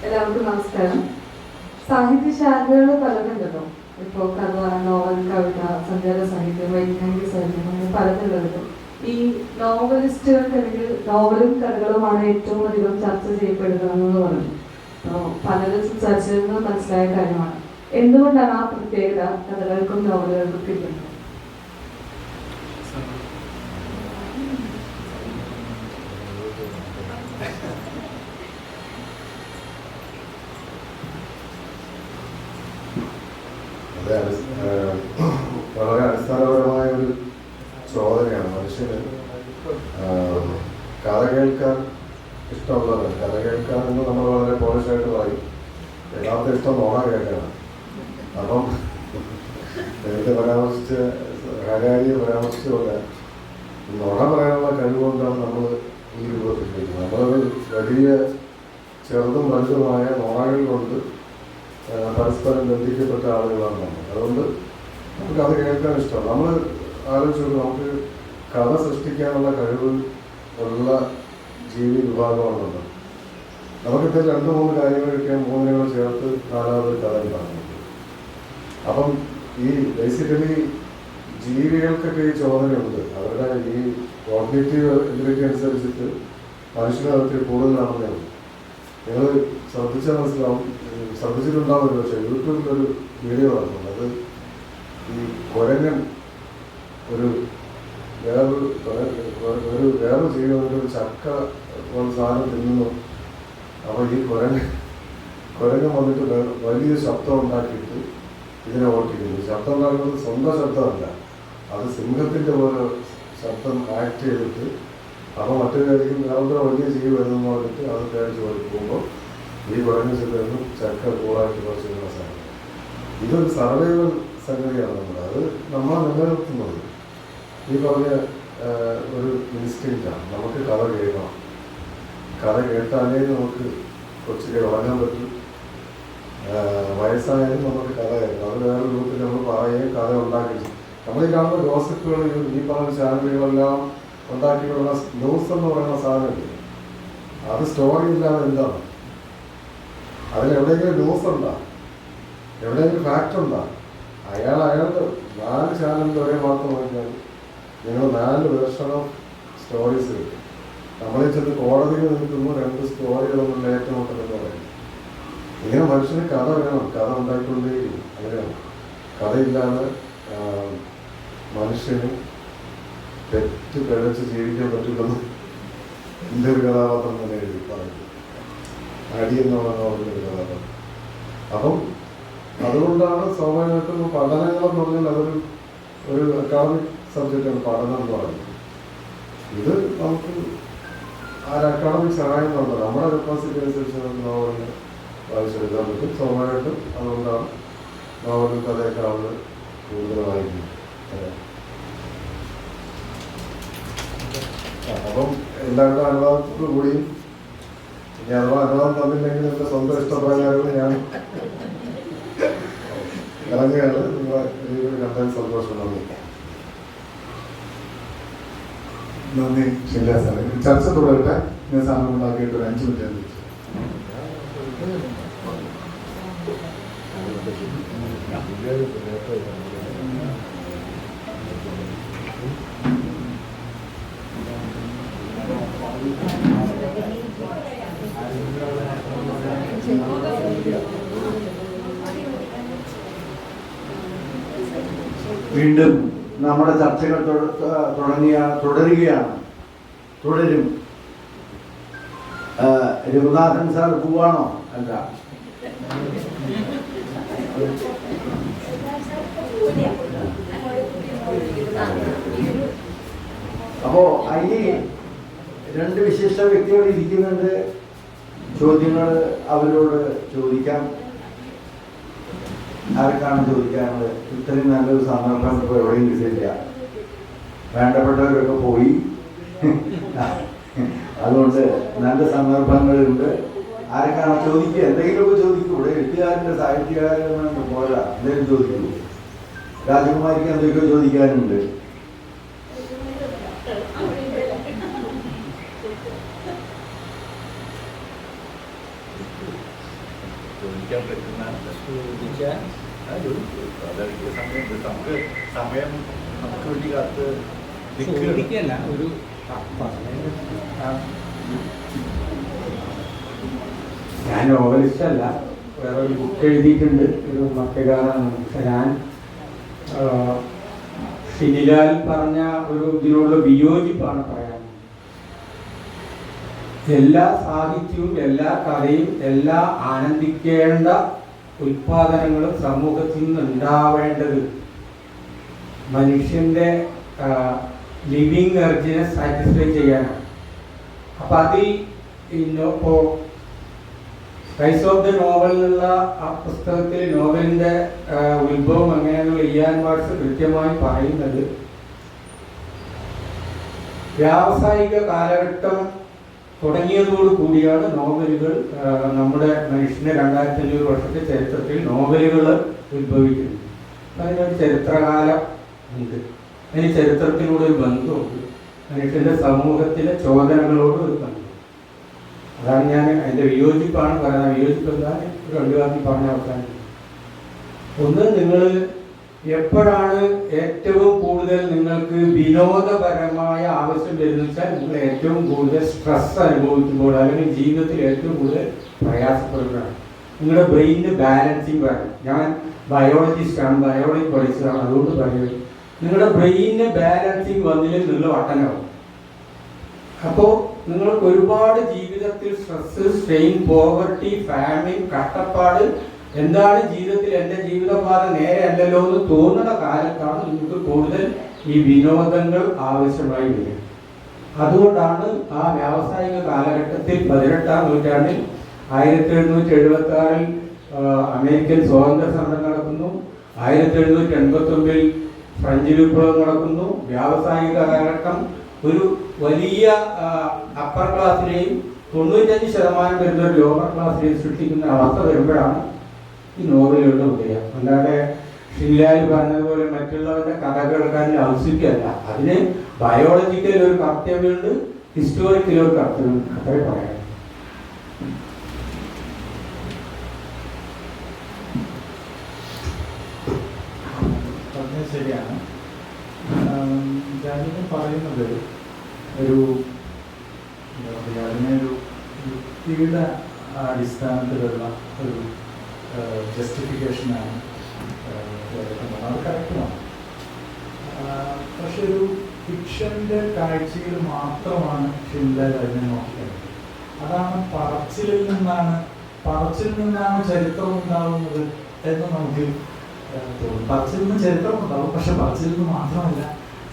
എല്ലാവർക്കും നമസ്കാരം. സാഹിത്യശാഖകൾ പലതുണ്ടല്ലോ. ഇപ്പോൾ കഥ, നോവൽ, കവിത, സഞ്ചാര സാഹിത്യം, വൈജ്ഞാനിക സാഹിത്യം, അങ്ങനെ പലതുണ്ടല്ലോ. ഈ നോവലിസ്റ്റുകൾക്ക് അല്ലെങ്കിൽ നോവലും കഥകളുമാണ് ഏറ്റവും അധികം ചർച്ച ചെയ്യപ്പെടുന്നതെന്ന് പറഞ്ഞു. അപ്പോൾ പലരും സംസാരിച്ചതെന്ന് മനസ്സിലായ കാര്യമാണ്. എന്തുകൊണ്ടാണ് ആ പ്രത്യേകത കഥകൾക്കും നോവലുകൾക്കും കിട്ടുന്നത്? വളരെ അടിസ്ഥാനപരമായ ഒരു ചോദനയാണ്. മനുഷ്യന് കഥ കേൾക്കാൻ ഇഷ്ടമുള്ളത്, കഥ കേൾക്കാനെന്ന് നമ്മൾ വളരെ പോളിഷായിട്ട് പറയും. യഥാർത്ഥ ഇഷ്ടം നോണ കേൾക്കാനാണ്. അപ്പം നേരത്തെ പരാമർശിച്ച ഹരാരിയെ പരാമർശിച്ചുകൊണ്ട് നോണ പറയാനുള്ള കഴിവുകൊണ്ടാണ് നമ്മൾ ഈ രൂപത്തിലിരിക്കുന്നത്. നമ്മളൊരു വലിയ ചെറുതും വലുതുമായ നോണകൾ കൊണ്ട് പരസ്പരം ബന്ധിക്കപ്പെട്ട ആളുകളാണ് നമ്മൾ. അതുകൊണ്ട് നമുക്ക് കഥ കേൾക്കാൻ ഇഷ്ടമാണ്. നമ്മൾ ആലോചിച്ചു, നമുക്ക് കഥ സൃഷ്ടിക്കാനുള്ള കഴിവ് ഉള്ള ജീവി വിഭാഗമാണുള്ളത്. നമുക്കിപ്പോൾ 2-3 കാര്യങ്ങളൊക്കെ 3 ചേർത്ത് 4ാമത് കഥ ഉണ്ടാകുന്നത്. അപ്പം ഈ ബേസിക്കലി ജീവികൾക്കൊക്കെ ഈ ചോദനയുണ്ട്. അവരുടെ ഈ കോഗ്നിറ്റീവ് എബിലിറ്റി അനുസരിച്ചിട്ട് മനുഷ്യനകത്ത് കൂടുതലാണെന്നേ ഉള്ളൂ. നിങ്ങൾ ശ്രദ്ധിച്ചാൽ മനസ്സിലാവും, ശ്രദ്ധിച്ചിട്ടുണ്ടാവില്ല. പക്ഷേ യൂട്യൂബിലൊരു വീഡിയോ നടക്കുന്നത്, അത് ഈ കുരങ്ങൻ വേറൊരു ജീവിതത്തിൽ ഒരു ചക്ക സാധനം തിന്നുന്നു. അപ്പോൾ ഈ കുരങ്ങൻ വന്നിട്ട് വലിയ ശബ്ദം ഉണ്ടാക്കിയിട്ട് ഇതിനെ ഓട്ടിക്കുന്നു. ശബ്ദം ഉണ്ടാക്കുന്നത് സ്വന്തം ശബ്ദമല്ല, അത് സിംഹത്തിൻ്റെ പോലെ ശബ്ദം ആക്ട് ചെയ്തിട്ട് അപ്പോൾ മറ്റൊരു കാര്യം വേറെ വലിയ ജീവി വരുന്നു പറഞ്ഞിട്ട് അത് കഴിച്ച് ഓടിക്കുമ്പോൾ ഈ കുരങ്ങ് ചെല്ലുന്നു ചക്ക കൂടാക്കി കുറച്ചിരുന്ന സാധനം. ഇതൊരു സർവൈവൽ സംഗതിയാണ് അത് നമ്മളെ നിലനിർത്തുന്നത്. ഈ പറഞ്ഞ ഒരു ഇൻസ്റ്റിങ്റ്റാണ്. നമുക്ക് കഥ കേൾക്കണം. കഥ കേട്ടാലേ നമുക്ക് കൊച്ചിലെ ഉറങ്ങാൻ പറ്റും. വയസ്സായാലും നമുക്ക് കഥ കേൾക്കണം. അത് വേറെ രൂപത്തിൽ നമ്മൾ പറയുകയും കഥ ഉണ്ടാക്കി. നമ്മൾ ഈ കാണുന്ന ഗോസിപ്പുകൾ, ഈ പറഞ്ഞ ചാനലുകളെല്ലാം ഉണ്ടാക്കിയിട്ടുള്ള ന്യൂസ് എന്ന് പറയുന്ന സാധനമില്ല. അത് സ്റ്റോറി ഇല്ലാതെ എന്താണ്? അതിലെവിടെയെങ്കിലും ന്യൂസ് ഉണ്ടാ, എവിടെയെങ്കിലും ഫാക്റ്റ് ഉണ്ടാ? അയാളുടെ 4 ചാനലിൻ്റെ ഒരേ വാർത്ത നോക്കിയാൽ നിങ്ങൾ 4 വേർഷൻ ഓഫ് സ്റ്റോറീസ് കിട്ടും. നമ്മളെ ചെന്ന് കോടതിയിൽ നിൽക്കുമ്പോൾ 2 സ്റ്റോറികളൊന്നും ഏറ്റുമുട്ടലെന്ന് പറയും. ഇങ്ങനെ മനുഷ്യന് കഥ വേണം, കഥ ഉണ്ടായിക്കൊണ്ടേയിരിക്കും. അങ്ങനെയാണ്. കഥയില്ലാതെ മനുഷ്യന് തെറ്റ് പിഴച്ച് ജീവിക്കാൻ പറ്റില്ലെന്ന് എൻ്റെ ഒരു കഥാപാത്രം തന്നെ എഴുതി പറഞ്ഞു. അടി എന്നുള്ള നോവലിൻ്റെ ഒരു കഥാപാത്രം. അപ്പം അതുകൊണ്ടാണ് സ്വാഭാവികമായിട്ടും പഠനങ്ങളെന്ന് പറഞ്ഞാൽ അതൊരു അക്കാദമിക് സബ്ജക്റ്റാണ് പഠനം എന്ന് പറയുന്നത്. ഇത് നമുക്ക് അക്കാദമിക് സഹായം വേണ്ട. നമ്മുടെ കപ്പാസിറ്റി അനുസരിച്ച് നോവലിന് വായിച്ചെടുക്കാൻ പറ്റും. സ്വാഭാവികമായിട്ടും അതുകൊണ്ടാണ് നോവലും കഥയൊക്കെ ആളുകൾ കൂടുതൽ വായിക്കുന്നത്. അപ്പം എല്ലാവരുടെ അനുവാദത്തോടു കൂടിയും ഇനി അഥവാ അനുവാദം തന്നില്ലെങ്കിൽ എൻ്റെ സ്വന്തം ഇഷ്ടപ്രകാരം ഞാൻ ഇറങ്ങുകയാണ്. നിങ്ങളെ കണ്ടാൽ സന്തോഷം. നന്ദി ശരിയാ സാറേ. ചർച്ച തുടരട്ടെ. ഞാൻ സാധനം ഉണ്ടാക്കിയിട്ട് ഒരു 5 മിനിറ്റ് ആയിരുന്നു. വീണ്ടും നമ്മുടെ ചർച്ചകൾ തുടരും. രഘുനാഥൻ സാർ പോവാണോ? അല്ല, അപ്പോ അതിന് 2 വിശിഷ്ട വ്യക്തികൾ ഇരിക്കുന്നുണ്ട്. ചോദ്യങ്ങൾ അവരോട് ചോദിക്കാം. ആർക്കാണ് ചോദിക്കാനുള്ളത്? ഇത്രയും നല്ലൊരു സന്ദർഭം ഇപ്പോൾ എവിടെയും കിട്ടില്ല. വേണ്ടപ്പെട്ടവരൊക്കെ പോയി. അതുകൊണ്ട് നല്ല സന്ദർഭങ്ങളുണ്ട്. ആരൊക്കെയാണ് ചോദിക്കുക? എന്തെങ്കിലുമൊക്കെ ചോദിക്കൂ. ഇവിടെ എഴുത്തുകാരൻ്റെ സാഹിത്യകാരൻ പോരാ, എന്തെങ്കിലും ചോദിക്കൂ. രാജകുമാരിക്ക് എന്തൊക്കെയോ ചോദിക്കാനുണ്ട്. ചോദിക്കാൻ പറ്റുന്ന ചോദിക്കാൻ ചോദിച്ചു. അതെനിക്ക് സമയമുണ്ട്. നമുക്ക് സമയം നമുക്ക് വേണ്ടി കാത്ത് ചോദിക്കല്ല ഒരു ഞാൻ നോവലിസ്റ്റ് അല്ല, വേറെ ഒരു ബുക്ക് എഴുതിയിട്ടുണ്ട്, ഒരു മറ്റേകാലാണ്. പക്ഷെ ഞാൻ ഷിനിലാൽ പറഞ്ഞ ഒരു ഇതിനോടുള്ള വിയോജിപ്പാണ് പറയാൻ. എല്ലാ സാഹിത്യവും എല്ലാ കഥയും എല്ലാ ആനന്ദിക്കേണ്ട ഉൽപാദനങ്ങളും സമൂഹത്തിൽ നിന്ന് ഉണ്ടാവേണ്ടത് മനുഷ്യന്റെ ലിവിങ് എർജിനെ സാറ്റിസ്ഫൈ ചെയ്യാനാണ്. അപ്പം അതിൽ ഇപ്പോൾ റൈസ് ഓഫ് ദ നോവൽ എന്നുള്ള ആ പുസ്തകത്തിൽ നോവലിൻ്റെ ഉത്ഭവം എങ്ങനെയാണെന്നുള്ള ഇയാൻ വാട്സ് കൃത്യമായി പറയുന്നത് വ്യാവസായിക കാലഘട്ടം തുടങ്ങിയതോടു കൂടിയാണ് നോവലുകൾ നമ്മുടെ മനുഷ്യൻ്റെ 2500 വർഷത്തെ ചരിത്രത്തിൽ നോവലുകൾ ഉത്ഭവിക്കുന്നത്. അതിനൊരു ചരിത്രകാലം ഉണ്ട്, അതിന് ചരിത്രത്തിനോട് ഒരു ബന്ധമുണ്ട്, മനുഷ്യൻ്റെ സമൂഹത്തിലെ ചോദനകളോട് ഒരു ബന്ധം. അതാണ് ഞാൻ അതിൻ്റെ വിയോജിപ്പാണ് പറയുന്നത്. വിയോജിപ്പ് എന്താ ഒരു 2 വാക്കിൽ പറഞ്ഞ അവസാനം. ഒന്ന്, നിങ്ങൾ എപ്പോഴാണ് ഏറ്റവും കൂടുതൽ നിങ്ങൾക്ക് വിനോദപരമായ ആവശ്യം വരുന്നത് വെച്ചാൽ നിങ്ങൾ ഏറ്റവും കൂടുതൽ സ്ട്രെസ് അനുഭവിക്കുമ്പോൾ അല്ലെങ്കിൽ ജീവിതത്തിൽ ഏറ്റവും കൂടുതൽ പ്രയാസപ്പെടുമ്പോഴാണ്. നിങ്ങളുടെ ബ്രെയിനിന് ബാലൻസിങ് വേണം. ഞാൻ ബയോളജിസ്റ്റാണ്, ബയോളജി പഠിച്ചതാണ്, അതുകൊണ്ട് പറയുന്നത് നിങ്ങളുടെ ബ്രെയിനിന് ബാലൻസിങ് വന്നില്ലെങ്കിൽ നിങ്ങൾ വട്ടനാവും. അപ്പോൾ നിങ്ങൾക്ക് ഒരുപാട് ജീവിതത്തിൽ സ്ട്രെസ്, സ്ട്രെയിൻ, പോവർട്ടി, ഫാമിൻ, കഷ്ടപ്പാട്, എന്താണ് ജീവിതത്തിൽ എൻ്റെ ജീവിതപാത നേരെ അല്ലല്ലോ എന്ന് തോന്നുന്ന കാലത്താണ് നിങ്ങൾക്ക് കൂടുതൽ ഈ വിനോദങ്ങൾ ആവശ്യമായി വരിക. അതുകൊണ്ടാണ് ആ വ്യാവസായിക കാലഘട്ടത്തിൽ 18-ാം നൂറ്റാണ്ടിൽ 1776-ൽ അമേരിക്കൻ സ്വാതന്ത്ര്യ സമരം നടക്കുന്നു, 1789-ൽ ഫ്രഞ്ച് വിപ്ലവം നടക്കുന്നു. വ്യാവസായിക കാലഘട്ടം ഒരു വലിയ അപ്പർ ക്ലാസ്സിനെയും 95% വരുന്ന ഒരു ലോവർ ക്ലാസ്സിനെയും സൃഷ്ടിക്കുന്ന അവസ്ഥ വരുമ്പോഴാണ് ഈ നോവലുകളുടെ ഉദയം. അല്ലാതെ ഷിൻലാൽ പറഞ്ഞതുപോലെ മറ്റുള്ളവരുടെ കഥ കേൾക്കാൻ ഔത്സുക്യമല്ല. അതിന് ബയോളജിക്കൽ ഒരു കർത്തവ്യമുണ്ട്, ഹിസ്റ്റോറിക്കൽ ഒരു കർത്തവ്യമുണ്ട്. അത്രേ പറയാം. പറഞ്ഞത് ശരിയാണ്. ഞാനിപ്പോൾ പറയുന്നത് ഒരു എന്താ പറയുക, അതിനൊരു യുക്തിയുടെ അടിസ്ഥാനത്തിലുള്ള ഒരു ജസ്റ്റിഫിക്കേഷനാണ് അത് കറക്റ്റുമാണ്. പക്ഷെ ഒരു ഫിക്ഷൻ്റെ കാഴ്ചയിൽ മാത്രമാണ് ഷിൻലാൽ അതിനെ നോക്കിയത്. അതാണ് പറച്ചിലിൽ നിന്നാണ് ചരിത്രം ഉണ്ടാവുന്നത് എന്ന് നമുക്ക് തോന്നും. പറച്ചിൽ നിന്ന് ചരിത്രം ഉണ്ടാവും, പക്ഷെ പറച്ചിൽ നിന്ന് മാത്രമല്ല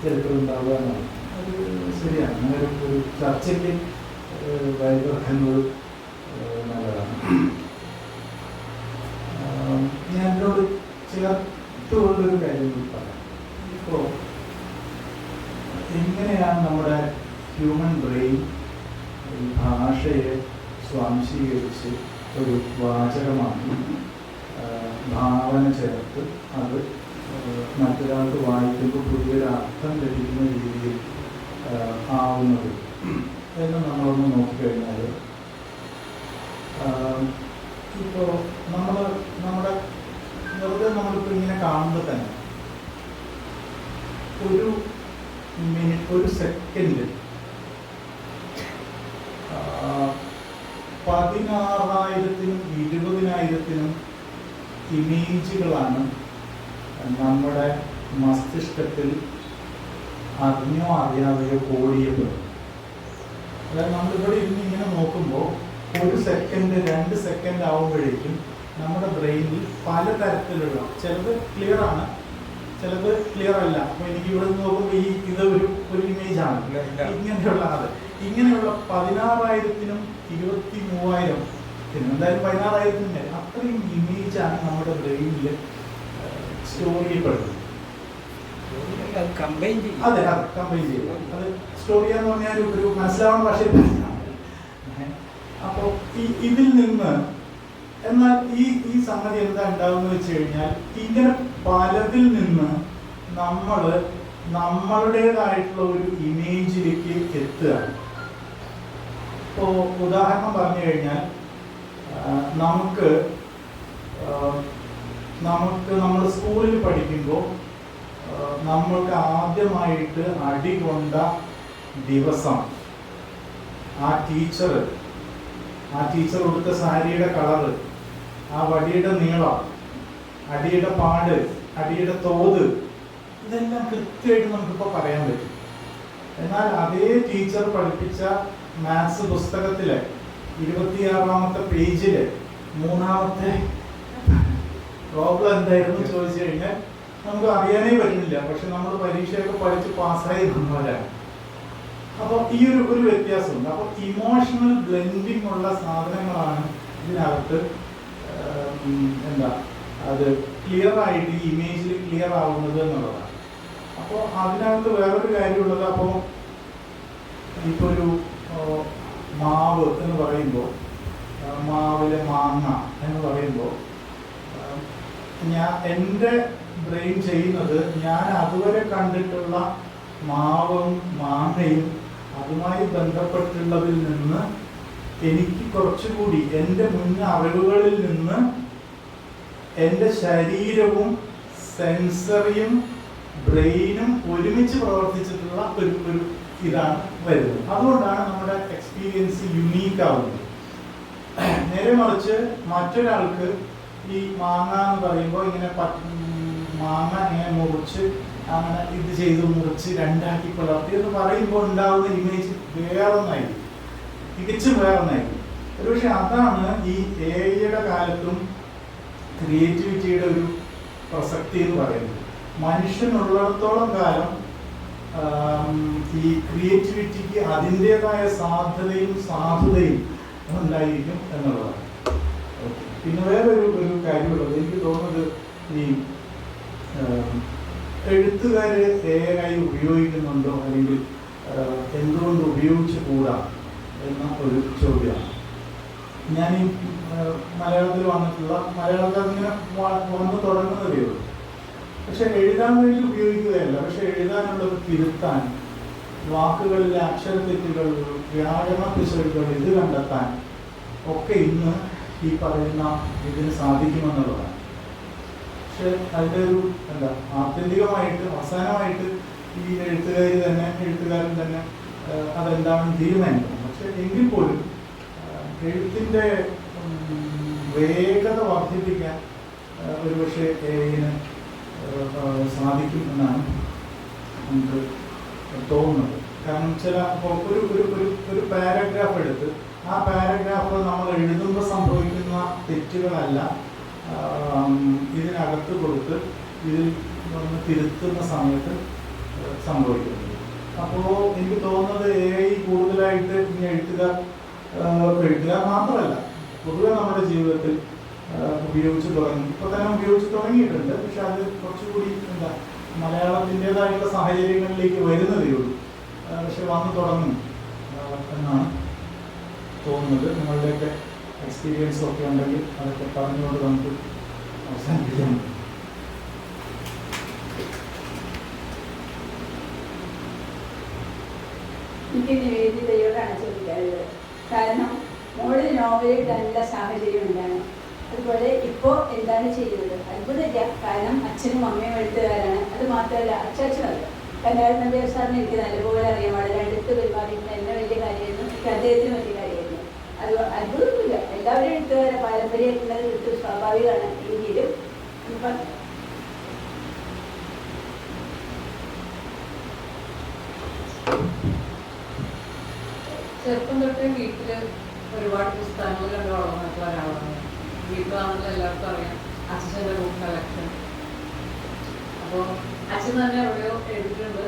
ചരിത്രം ഉണ്ടാവുക എന്നാണ്. അത് ശരിയാണ്. അങ്ങനെ ഒരു ചർച്ചയ്ക്ക് വഴിവെക്കുന്നത് നല്ലതാണ്. ഞാൻ എന്നോട് ചേർത്തുകൊണ്ടൊരു കാര്യം കൂടി പറയാം. ഇപ്പോൾ എങ്ങനെയാണ് നമ്മുടെ ഹ്യൂമൻ ബ്രെയിൻ ഭാഷയെ സ്വാംശീകരിച്ച് ഒരു വാചകമാക്കി ഭാവന ചേർത്ത് അത് മറ്റൊരാൾക്ക് വായിക്കുമ്പോൾ പുതിയൊരു അർത്ഥം ലഭിക്കുന്ന രീതിയിൽ ആവുന്നത് എന്ന് നമ്മളൊന്ന് നോക്കിക്കഴിഞ്ഞാൽ, ഇപ്പോൾ നമ്മുടെ വെറുതെ നമ്മളിപ്പോൾ ഇങ്ങനെ കാണുമ്പോൾ തന്നെ ഒരു സെക്കൻഡ് 16,000-നും 20,000-നും ഇമേജുകളാണ് നമ്മുടെ മസ്തിഷ്കത്തിൽ അറിഞ്ഞോ അറിയാതെയോ ഓടിയപ്പെടുന്നത്. അതായത് നമ്മളിവിടെ ഇരുന്ന് ഇങ്ങനെ നോക്കുമ്പോൾ 1 സെക്കൻഡ് 2 സെക്കൻഡ് ആവുമ്പോഴേക്കും നമ്മുടെ ബ്രെയിനിൽ പലതരത്തിലുള്ള, ചിലത് ക്ലിയർ ആണ്, ചിലത് ക്ലിയർ അല്ല. അപ്പോൾ എനിക്ക് ഇവിടെ നിന്ന് നോക്കുമ്പോൾ ഇത് ഒരു ഇമേജ് ആണ്, ഇങ്ങനെയുള്ള 16,000-നും 23,000-നും എന്തായാലും 16,000-ന് അത്രയും ഇമേജാണ് നമ്മുടെ ബ്രെയിനിൽ സ്റ്റോർ ചെയ്യപ്പെടുന്നത്. അതെ, കമ്പൈൻ ചെയ്യുക. അത് സ്റ്റോർ ചെയ്യാന്ന് പറഞ്ഞാൽ ഒരു മനസ്സിലാവുന്ന ഭാഷയിൽ പറഞ്ഞാണ്. അപ്പോൾ ഇതിൽ നിന്ന് എന്നാൽ ഈ സംഗതി എന്താ ഉണ്ടാവുമെന്ന് വെച്ച് കഴിഞ്ഞാൽ, ഇങ്ങനെ പലതിൽ നിന്ന് നമ്മൾ നമ്മളുടേതായിട്ടുള്ള ഒരു ഇമേജിലേക്ക് എത്തുകയാണ്. ഇപ്പോൾ ഉദാഹരണം പറഞ്ഞു കഴിഞ്ഞാൽ, നമുക്ക് നമ്മൾ സ്കൂളിൽ പഠിക്കുമ്പോൾ നമ്മൾക്ക് ആദ്യമായിട്ട് അടി കൊണ്ട ദിവസം ആ ടീച്ചർ കൊടുത്ത സാരിയുടെ കളറ്, ആ വടിയുടെ നീളം, അടിയുടെ പാട്, അടിയുടെ തോത്, ഇതെല്ലാം കൃത്യമായിട്ട് നമുക്കിപ്പോൾ പറയാൻ പറ്റും. എന്നാൽ അതേ ടീച്ചർ പഠിപ്പിച്ച മാത്സ് പുസ്തകത്തിലെ 26ാമത്തെ പേജില് 3ാമത്തെ പ്രോബ്ലം എന്തായിരുന്നു ചോദിച്ചു കഴിഞ്ഞാൽ നമുക്ക് അറിയാനേ പറ്റുന്നില്ല. പക്ഷെ നമ്മൾ പരീക്ഷയൊക്കെ പഠിച്ച് പാസ്സായി വന്നവരാണ്. അപ്പോൾ ഈ ഒരു വ്യത്യാസമുണ്ട്. അപ്പോൾ ഇമോഷണൽ ബ്ലെൻഡിങ് ഉള്ള സാധനങ്ങളാണ് ഇതിനകത്ത് അത് ക്ലിയർ ആയിട്ട് ഈ ഇമേജിൽ ക്ലിയർ ആവുന്നത് എന്നുള്ളതാണ്. അപ്പോൾ അതിനകത്ത് വേറൊരു കാര്യമുള്ളത്, അപ്പോൾ ഇപ്പോൾ ഒരു മാവ് എന്ന് പറയുമ്പോൾ, മാവിലെ മാങ്ങ എന്ന് പറയുമ്പോൾ എൻ്റെ ബ്രെയിൻ ചെയ്യുന്നത്, ഞാൻ അതുവരെ കണ്ടിട്ടുള്ള മാവും മാങ്ങയും അതുമായി ബന്ധപ്പെട്ടുള്ളതിൽ നിന്ന് എനിക്ക് കുറച്ചുകൂടി എൻ്റെ മുൻ അറിവുകളിൽ നിന്ന് എൻ്റെ ശരീരവും സെൻസറിയും ബ്രെയിനും ഒരുമിച്ച് പ്രവർത്തിച്ചിട്ടുള്ള ഒരു ഇതാണ് വരുന്നത്. അതുകൊണ്ടാണ് നമ്മുടെ എക്സ്പീരിയൻസ് യുണീക്ക് ആവുന്നത്. നേരെ മറിച്ച് മറ്റൊരാൾക്ക് ഈ മാങ്ങ എന്ന് പറയുമ്പോൾ ഇങ്ങനെ മാങ്ങ ഇങ്ങനെ മുറിച്ച് അങ്ങനെ ഇത് ചെയ്ത് മുറിച്ച് രണ്ടാക്കി പിളർത്തി എന്ന് പറയുമ്പോൾ ഉണ്ടാവുന്ന ഇമേജ് വേറൊന്നായിരിക്കും, തികച്ചും വേറൊന്നായിരിക്കും. ഒരുപക്ഷെ അതാണ് ഈ AI-യുടെ കാലത്തും ക്രിയേറ്റിവിറ്റിയുടെ ഒരു പ്രസക്തി എന്ന് പറയുന്നത്. മനുഷ്യനുള്ളിടത്തോളം കാലം ഈ ക്രിയേറ്റിവിറ്റിക്ക് അതിൻ്റെതായ സാധ്യതയും സാധുതയും ഉണ്ടായിരിക്കും എന്നുള്ളതാണ്. പിന്നെ വേറൊരു കാര്യമുള്ളത്, എനിക്ക് തോന്നുന്നത് ഈ എഴുത്തുകാർ AI ഉപയോഗിക്കുന്നുണ്ടോ, അല്ലെങ്കിൽ എന്തുകൊണ്ട് ഉപയോഗിച്ചു കൂടാ എന്ന ഒരു ചോദ്യമാണ്. ഞാൻ ഈ മലയാളത്തിൽ വന്നിട്ടുള്ള, മലയാളത്തിൽ അങ്ങനെ വന്ന് തുടങ്ങുന്നതേ ഉള്ളൂ. പക്ഷെ എഴുതാൻ വേണ്ടി ഉപയോഗിക്കുകയല്ല, പക്ഷെ എഴുതാനുള്ളത് തിരുത്താൻ, വാക്കുകളിലെ അക്ഷരത്തെറ്റുകൾ, വ്യാകരണ പിശകുകൾ ഇത് കണ്ടെത്താൻ ഒക്കെ ഇന്ന് ഈ പറയുന്ന ഇതിന് സാധിക്കുമെന്നുള്ളതാണ്. പക്ഷെ അതിൻ്റെ ഒരു ആത്യന്തികമായിട്ട് അവസാനമായിട്ട് ഈ എഴുത്തുകാരൻ തന്നെ അതെന്താണെന്ന് തീരുമാനിക്കണം. പക്ഷെ എങ്കിൽ പോലും എഴുത്തിൻ്റെ വേഗത വർദ്ധിപ്പിക്കാൻ ഒരുപക്ഷെ AI-ന് സാധിക്കും എന്നാണ് നമുക്ക് തോന്നുന്നത്. കാരണം ഒരു പാരഗ്രാഫ് എടുത്ത് ആ പാരഗ്രാഫ് നമ്മൾ എഴുതുമ്പോൾ സംഭവിക്കുന്ന തെറ്റുകളല്ല ഇതിനകത്ത് കൊടുത്ത് ഇതിൽ തിരുത്തുന്ന സമയത്ത് സംഭവിക്കുന്നത്. അപ്പോൾ എനിക്ക് തോന്നുന്നത് AI കൂടുതലായിട്ട് ഇനി എഴുത്തുകാർ മാത്രമല്ല, പൊതുവെ നമ്മുടെ ജീവിതത്തിൽ ഉപയോഗിച്ച് തുടങ്ങി, ഇപ്പോൾ തന്നെ ഉപയോഗിച്ച് തുടങ്ങിയിട്ടുണ്ട്. പക്ഷെ അത് കുറച്ചുകൂടി മലയാളത്തിൻ്റെതായിട്ടുള്ള സാഹചര്യങ്ങളിലേക്ക് വരുന്നതേ ഉള്ളൂ. പക്ഷെ വന്നു തുടങ്ങും എന്നാണ് തോന്നുന്നത്. നിങ്ങളുടെയൊക്കെ എക്സ്പീരിയൻസ് ഒക്കെ ഉണ്ടെങ്കിൽ അതൊക്കെ പറഞ്ഞുകൊണ്ട് നമുക്ക് അവസാനിപ്പിക്കാം. എനിക്ക് നിവേദിതയോടാണ് ചോദിക്കാറുള്ളത്. കാരണം മോള് നോവൽ നല്ല സാഹചര്യം ഉണ്ടാണ്. അതുപോലെ ഇപ്പോൾ എന്താണ് ചെയ്യുന്നത്? അത്ഭുതമില്ല. കാരണം അച്ഛനും അമ്മയും എഴുത്തുകാരാണ്. അത് മാത്രമല്ല അച്ചാച്ചനല്ല, കണ്ടായിരുന്ന സാറിന് എനിക്ക് നല്ലപോലെ അറിയാം. വളരെ അടുത്ത് പെരുമാറിയിരുന്ന എന്നെ വലിയ കാര്യമായിരുന്നു, എനിക്ക് അദ്ദേഹത്തിന് വലിയ കാര്യമായിരുന്നു. അത് അത്ഭുതമൊന്നുമില്ല. എല്ലാവരും എഴുത്തുകാരെ പാരമ്പര്യമായിട്ടുള്ളത് എഴുത്ത് സ്വാഭാവികമാണ്. എങ്കിലും ഇപ്പം ചെറുപ്പം തൊട്ടേ വീട്ടിൽ ഒരുപാട് പുസ്തകങ്ങൾ കണ്ട് വളർന്നിട്ടുള്ള ഒരാളാണ്. വീട്ടിലാണെങ്കിലും എല്ലാവർക്കും അറിയാം അച്ഛൻ്റെ ബുക്ക് കളക്ഷൻ. അപ്പോൾ അച്ഛൻ തന്നെ എവിടെയോ എഴുതിയിട്ടുണ്ട്,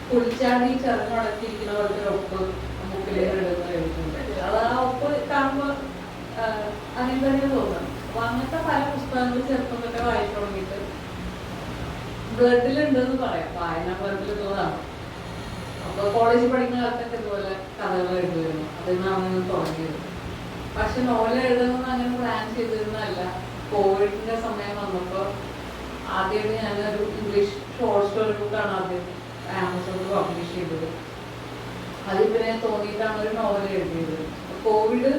കുളിച്ചാടി ചെറുപ്പടത്തിയിരിക്കുന്ന പോലത്തെ ഒരു ഒപ്പ് ബുക്കിലേക്ക് എഴുതുന്ന. അത് ആ ഒപ്പ് കാണുമ്പോൾ അങ്ങനെ തന്നെ തോന്നുന്നു. അപ്പോൾ അങ്ങനത്തെ പല പുസ്തകങ്ങൾ ചെറുപ്പം തൊട്ടേ വായിച്ചു തുടങ്ങിയിട്ട് ബ്ലഡിലുണ്ടെന്ന് പറയാം. വായന ബ്ലഡിൽ തോന്നാണ്. അപ്പോൾ കോളേജിൽ പഠിക്കുന്ന കാലത്തൊക്കെ ഇതുപോലെ കഥകൾ എഴുതുമായിരുന്നു. അതിൽ നിന്നാണ് തുടങ്ങിയത്. പക്ഷെ നോവൽ എഴുതണമെന്ന് അങ്ങനെ പ്ലാൻ ചെയ്തിരുന്നല്ല. കോവിഡിന്റെ സമയം വന്നപ്പോൾ ആദ്യമായിട്ട് ഞാനൊരു ഇംഗ്ലീഷ് ഷോർട്ട് സ്റ്റോറി ബുക്കാണ് ആദ്യം ആമസോണിൽ പബ്ലിഷ് ചെയ്തത്. അതിൽ പിന്നെ തോന്നിയിട്ടാണ് ഒരു നോവൽ എഴുതിയത്. കോവിഡ്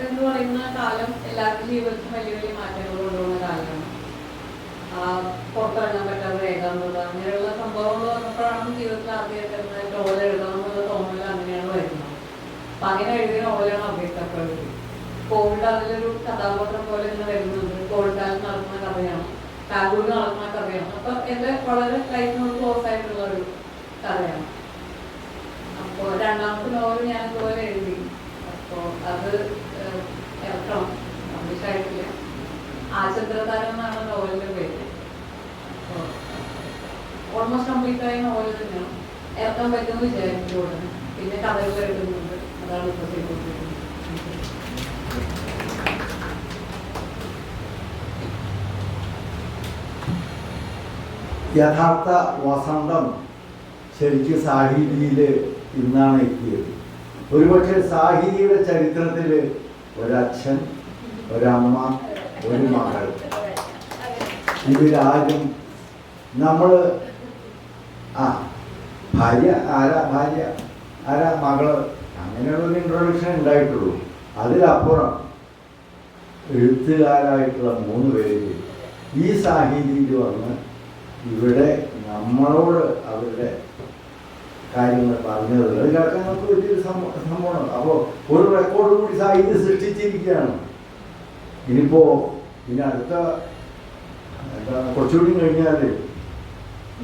എന്ന് പറയുന്ന കാലം എല്ലാവരുടെ ജീവിതത്തിലും വലിയ വലിയ മാറ്റങ്ങൾ കൊണ്ടുവന്ന കാലമാണ്. പുറത്തിറങ്ങാൻ പറ്റാതെ ഏകാന്തത അങ്ങനെയുള്ള സംഭവങ്ങൾ വന്നപ്പോഴാണ് ജീവിതത്തിൽ ആദ്യമായിട്ട് നോവൽ എഴുതണം എന്നുള്ള തോന്നൽ അങ്ങനെയാണ് വരുന്നത്. അപ്പൊ അങ്ങനെ എഴുതിയ നോവലാണ് അഭ്യർത്ഥി. കോവിഡ് അതിലൊരു കഥാപാത്രം പോലെ ഇങ്ങനെ വരുന്നുണ്ട്. കോവിഡ് കാലം നടക്കുന്ന കഥയാണ്, ബാംഗ്ലൂർ നടക്കുന്ന കഥയാണ്. അപ്പൊ എന്റെ വളരെ ലൈഫിനോട് ക്ലോസ് ആയിട്ടുള്ള ഒരു കഥയാണ്. അപ്പോൾ രണ്ടാമത്തെ നോവൽ ഞാൻ ഇതുപോലെ എഴുതി. അപ്പോൾ അത് ഇറക്കണം, പബ്ലിഷ് ആയിട്ടില്ല. ആചന്ദ്രതാരം എന്നാണ് നോവലിന്റെ പേര്. അപ്പോൾ ഓൾമോസ്റ്റ് കംപ്ലീറ്റ് ആയ നോവൽ തന്നെയാണ്. ഇറക്കാൻ പറ്റുമെന്ന് വിചാരിച്ചു. പിന്നെ കഥകൾ എഴുതുന്നുണ്ട്. അതാണ് ഇപ്പോൾ ചെയ്തുകൊണ്ടിരിക്കുന്നത്. യഥാർത്ഥ വസന്തം ശരിക്കും സാഹിതിയിൽ ഇന്നാണ് എത്തിയത്. ഒരുപക്ഷെ സാഹിതിയുടെ ചരിത്രത്തിൽ ഒരച്ഛൻ, ഒരമ്മ, ഒരു മകൾ, ഇവരാരും നമ്മൾ ഭാര്യ ആരാ മകള് അങ്ങനെയുള്ളൊരു ഇൻട്രൊഡക്ഷൻ ഉണ്ടായിട്ടുള്ളൂ. അതിലപ്പുറം എഴുത്തുകാരായിട്ടുള്ള 3 പേര് ഈ സാഹിതിയിൽ വന്ന് ഇവിടെ നമ്മളോട് അവരുടെ കാര്യങ്ങൾ പറഞ്ഞത് കേൾക്കാൻ നമുക്ക് വലിയൊരു സംഭവമാണ്. അപ്പോൾ ഒരു റെക്കോർഡ് കൂടി സാഹിത്യം സൃഷ്ടിച്ചിരിക്കുകയാണ്. ഇനി അടുത്ത കുറച്ചുകൂടി കഴിഞ്ഞാൽ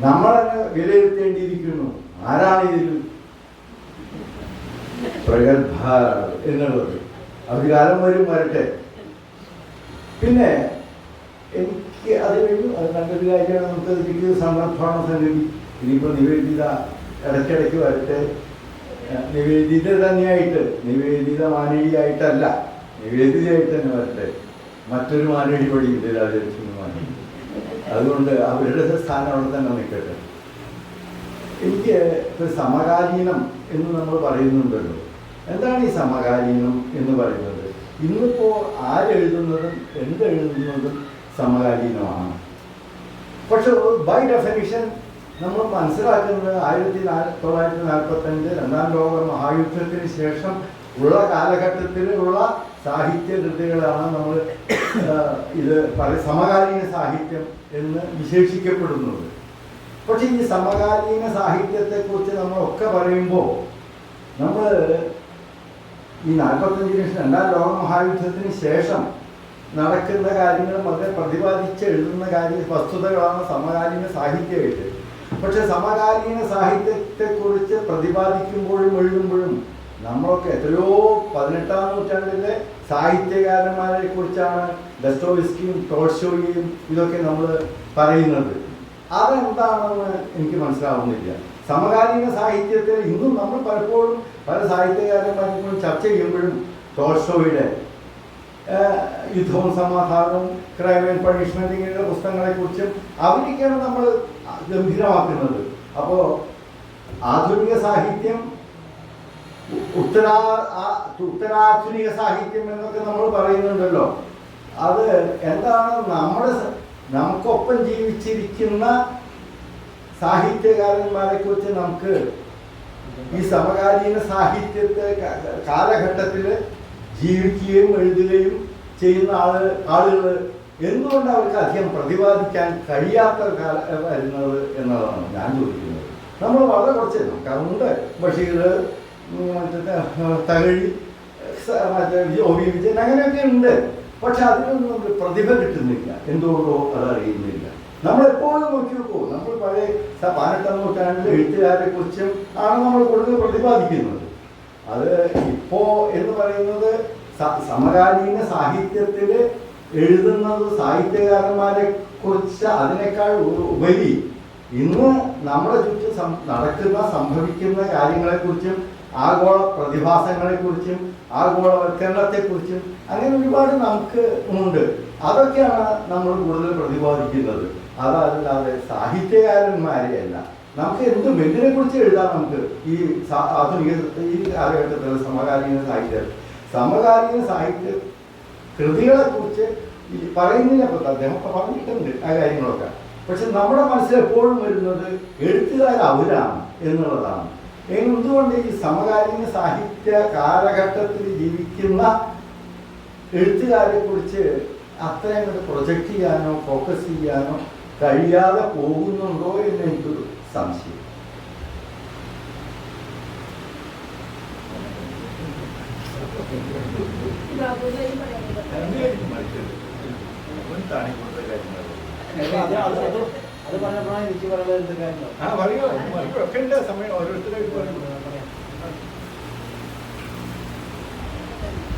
നമ്മളെ വിലയിരുത്തേണ്ടിയിരിക്കുന്നു. ആരാണ് ഇതിൽ പ്രഗത്ഭ എന്നുള്ളത്? അധികാരം വരട്ടെ. പിന്നെ എനിക്ക് അത് കഴിഞ്ഞു. അത് നല്ലൊരു കാര്യമാണ്. നമുക്ക് എനിക്ക് സന്ദർഭമാണ് സംഗതി. ഇനിയിപ്പോൾ നിവേദിത ഇടയ്ക്കിടയ്ക്ക് വരട്ടെ. നിവേദിത തന്നെയായിട്ട്, നിവേദിത മാനേടിയായിട്ടല്ല, നിവേദിതയായിട്ട് തന്നെ വരട്ടെ. മറ്റൊരു മാനേടി പടിയില്ല, രാജലക്ഷ്മി മാനേടി. അതുകൊണ്ട് അവരുടെ സ്ഥാനം അവിടെ തന്നെ നിൽക്കട്ടെ. എനിക്ക് ഇപ്പോൾ സമകാലീനം എന്ന് നമ്മൾ പറയുന്നുണ്ടല്ലോ. എന്താണ് ഈ സമകാലീനം എന്ന് പറയുന്നത്? ഇന്നിപ്പോൾ ആരെഴുതുന്നതും എന്തെഴുതുന്നതും സമകാലീനമാണ്. പക്ഷെ ബൈ ഡെഫിനിഷൻ നമ്മൾ മനസ്സിലാക്കുന്നത് 1945 രണ്ടാം ലോക മഹായുദ്ധത്തിന് ശേഷം ഉള്ള കാലഘട്ടത്തിലുള്ള സാഹിത്യ കൃതികളാണ് നമ്മൾ ഇത് സമകാലീന സാഹിത്യം എന്ന് വിശേഷിക്കപ്പെടുന്നത്. പക്ഷെ ഈ സമകാലീന സാഹിത്യത്തെക്കുറിച്ച് നമ്മളൊക്കെ പറയുമ്പോൾ നമ്മൾ ഈ 45 രണ്ടാം ലോക മഹായുദ്ധത്തിന് ശേഷം നടക്കുന്ന കാര്യങ്ങളും അത് പ്രതിപാദിച്ച് എഴുതുന്ന വസ്തുതകളാണ് സമകാലീന സാഹിത്യമായിട്ട്. പക്ഷെ സമകാലീന സാഹിത്യത്തെക്കുറിച്ച് പ്രതിപാദിക്കുമ്പോഴും എഴുതുമ്പോഴും നമ്മളൊക്കെ എത്രയോ 18ാം നൂറ്റാണ്ടിലെ സാഹിത്യകാരന്മാരെ കുറിച്ചാണ് ദസ്റ്റോവസ്കിയും ടോൾസ്റ്റോയിയും ഇതൊക്കെ നമ്മൾ പറയുന്നത്. അതെന്താണെന്ന് എനിക്ക് മനസ്സിലാവുന്നില്ല. സമകാലീന സാഹിത്യത്തിൽ ഇന്നും നമ്മൾ പലപ്പോഴും പല സാഹിത്യകാരന്മാരെപ്പോഴും ചർച്ച ചെയ്യുമ്പോഴും ടോൾസ്റ്റോയുടെ യുദ്ധവും സമാധാനവും, ക്രൈം ആൻഡ് പണിഷ്മെന്റ് ഇങ്ങനെയുള്ള പുസ്തകങ്ങളെക്കുറിച്ചും അവരിക്കാണ് നമ്മൾ ഗംഭീരമാക്കുന്നത്. അപ്പോൾ ആധുനിക സാഹിത്യം, ഉത്തരാധുനിക സാഹിത്യം എന്നൊക്കെ നമ്മൾ പറയുന്നുണ്ടല്ലോ. അത് എന്താണ്? നമുക്കൊപ്പം ജീവിച്ചിരിക്കുന്ന സാഹിത്യകാരന്മാരെ കുറിച്ച് നമുക്ക് ഈ സമകാലീന സാഹിത്യത്തെ കാലഘട്ടത്തിൽ ജീവിക്കുകയും എഴുതുകയും ചെയ്യുന്ന ആളുകൾ എന്തുകൊണ്ട് അവർക്ക് അധികം പ്രതിപാദിക്കാൻ കഴിയാത്ത വരുന്നത് എന്നതാണ് ഞാൻ ചോദിക്കുന്നത്. നമ്മൾ വളരെ കുറച്ച് നമുക്കതുണ്ട്. ബഷീർ, തകഴി, ഒ.വി. വിജയൻ അങ്ങനെയൊക്കെ ഉണ്ട്. പക്ഷെ അതിനൊന്നും നമുക്ക് പ്രതിഭ കിട്ടുന്നില്ല. എന്തുകൊണ്ടോ അതറിയുന്നില്ല. നമ്മളെപ്പോഴും നോക്കി നോക്കൂ, നമ്മൾ പഴയ 18ാം നൂറ്റാണ്ടിലെ എഴുത്തുകാരെ കുറിച്ചും ആണ് നമ്മൾ കൂടുതൽ പ്രതിപാദിക്കുന്നത്. അത് ഇപ്പോ എന്ന് പറയുന്നത് സമകാലീന സാഹിത്യത്തിൽ എഴുതുന്നത് സാഹിത്യകാരന്മാരെ കുറിച്ച് അതിനേക്കാൾ ഉപരി ഇന്ന് നമ്മുടെ ചുറ്റും നടക്കുന്ന സംഭവിക്കുന്ന കാര്യങ്ങളെക്കുറിച്ചും ആഗോള പ്രതിഭാസങ്ങളെക്കുറിച്ചും ആഗോളവൽക്കരണത്തെക്കുറിച്ചും അങ്ങനെ ഒരുപാട് നമുക്ക് ഉണ്ട്. അതൊക്കെയാണ് നമ്മൾ കൂടുതൽ പ്രതിപാദിക്കുന്നത്. അതല്ലാതെ സാഹിത്യകാരന്മാരെയല്ല. നമുക്ക് എന്തിനെ കുറിച്ച് എഴുതാം? നമുക്ക് ഈ ആധുനിക ഈ കാലഘട്ടത്തിൽ സമകാലീന സാഹിത്യ കൃതികളെക്കുറിച്ച് പറയുന്നില്ല. അപ്പോൾ അദ്ദേഹം പറഞ്ഞിട്ടുണ്ട് ആ കാര്യങ്ങളൊക്കെ. പക്ഷെ നമ്മുടെ മനസ്സിൽ എപ്പോഴും വരുന്നത് എഴുത്തുകാർ അവരാണ് എന്നുള്ളതാണ്. എന്തുകൊണ്ട് ഈ സമകാലീന സാഹിത്യ കാലഘട്ടത്തിൽ ജീവിക്കുന്ന എഴുത്തുകാരെ കുറിച്ച് അത്രയും കണ്ട് പ്രൊജക്റ്റ് ചെയ്യാനോ ഫോക്കസ് ചെയ്യാനോ കഴിയാതെ പോകുന്നുണ്ടോ എന്ന് എനിക്കൊരു സംശയം. അത് പറഞ്ഞപ്പോഴാണ് എനിക്ക് പറയുന്നത് എന്ത് കാര്യം സമയം ഓരോരുത്തരും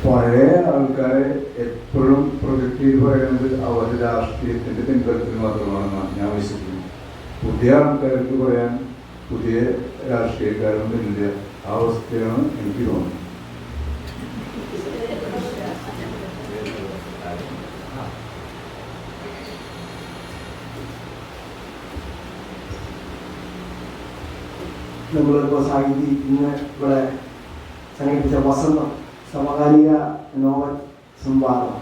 പഴയ ആൾക്കാരെ എപ്പോഴും പ്രൊജക്റ്റ് ചെയ്ത് പറയുന്നത് അവരുടെ രാഷ്ട്രീയത്തിന്റെ പിൻബലത്തിൽ മാത്രമാണെന്നാണ് ഞാൻ വിശ്വസിക്കുന്നത്. പുതിയ ആൾക്കാർക്ക് പറയാൻ പുതിയ രാഷ്ട്രീയക്കാരൊന്നും ഇല്ല. ആ അവസ്ഥയാണ് എനിക്ക് തോന്നുന്നത്. നമ്മളിപ്പോൾ സാഹിത്യ ഇന്ന് ഇവിടെ സംഘടിപ്പിച്ച വസന്തം സമകാലിക നോവൽ സംവാദം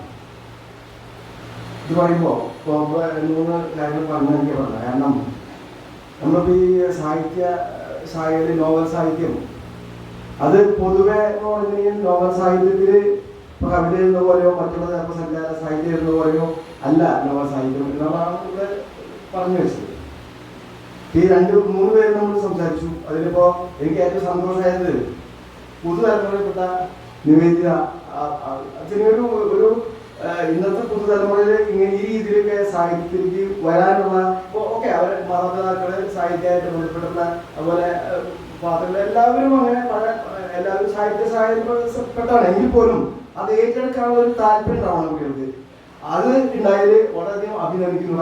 ഇത് പറയുമ്പോൾ ഇപ്പോൾ 2-3 കാര്യങ്ങൾ എനിക്ക് പറഞ്ഞു. കാരണം നമ്മളിപ്പോൾ ഈ സാഹിത്യ നോവൽ സാഹിത്യം അത് പൊതുവെ എന്ന് പറഞ്ഞിട്ടുണ്ടെങ്കിൽ നോവൽ സാഹിത്യത്തിൽ ഇപ്പോൾ കവിത എഴുതുന്ന പോലെയോ മറ്റുള്ള ചിലപ്പോൾ സഞ്ചാര സാഹിത്യം എഴുതുന്ന പോലെയോ അല്ല നോവൽ സാഹിത്യം എന്നുള്ളതാണ് ഇവിടെ പറഞ്ഞു വെച്ചത്. ഈ 2-3 പേര് നമ്മൾ സംസാരിച്ചു. അതിലിപ്പോ എനിക്ക് ഏറ്റവും സന്തോഷമായത് പുതുതലമുറയിൽപ്പെട്ട നിവേദിത. ഒരു ഇന്നത്തെ പുതുതലമുറയിൽ ഇങ്ങനെ ഈ രീതിയിലൊക്കെ സാഹിത്യത്തിലേക്ക് വരാനുള്ള ഓക്കെ അവർ മാതാപിതാക്കള് സാഹിത്യമായിട്ട് ബന്ധപ്പെട്ടുള്ള അതുപോലെ പാത്രങ്ങൾ എല്ലാവരും അങ്ങനെ എല്ലാവരും സാഹിത്യപ്പെട്ടാണ് എങ്കിൽ പോലും അത് ഏറ്റെടുക്കാനുള്ള ഒരു താല്പര്യം ഉണ്ടാവണം കുട്ടികൾക്ക്. അത് ഉണ്ടായത് വളരെയധികം അഭിനന്ദിക്കുന്നു.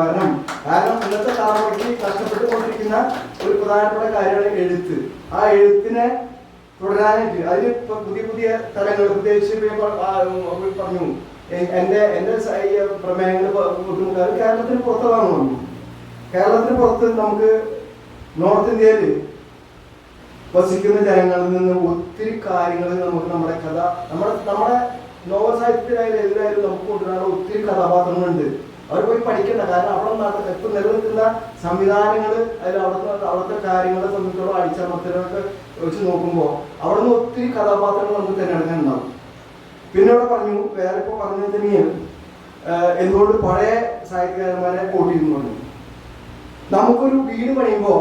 കാരണം ഇന്നത്തെ തലമുറയ്ക്ക് കഷ്ടപ്പെട്ടുകൊണ്ടിരിക്കുന്ന ഒരു പ്രധാനപ്പെട്ട കാര്യമാണ് എഴുത്ത്. ആ എഴുത്തിനെ തുടരാനായിട്ട് അതിന് ഇപ്പൊ പുതിയ തലങ്ങൾ പ്രത്യേകിച്ച് പറഞ്ഞു എന്റെ പ്രമേയങ്ങൾ കേരളത്തിന് പുറത്തതാണ് പറഞ്ഞു. കേരളത്തിന് പുറത്ത് നമുക്ക് നോർത്ത് ഇന്ത്യയിൽ വസിക്കുന്ന ജനങ്ങളിൽ നിന്ന് ഒത്തിരി കാര്യങ്ങൾ നമുക്ക് നമ്മുടെ കഥ നമ്മുടെ നോവൽ സാഹിത്യത്തിലായാലും എതിരായാലും നമുക്ക് കൊണ്ടുവരാനുള്ള ഒത്തിരി കഥാപാത്രങ്ങളുണ്ട്. അവർ പോയി പഠിക്കണ്ട. കാരണം അവിടെ ഇപ്പൊ നിലനിൽക്കുന്ന സംവിധാനങ്ങൾ അതിൽ അവിടുത്തെ കാര്യങ്ങളെ സംബന്ധിച്ചോളം അടിച്ചമർത്തലൊക്കെ വെച്ച് നോക്കുമ്പോൾ അവിടെ നിന്ന് ഒത്തിരി കഥാപാത്രങ്ങൾ നമുക്ക് തിരഞ്ഞെടുക്കാനുണ്ടാവും. പിന്നെ ഇവിടെ പറഞ്ഞു വേറെ ഇപ്പോൾ പറഞ്ഞു തന്നെയാണ് എന്തുകൊണ്ട് പഴയ സാഹിത്യകാരന്മാരെ കോട്ടിയിരുന്നു പറഞ്ഞു. നമുക്കൊരു വീട് പണിയുമ്പോൾ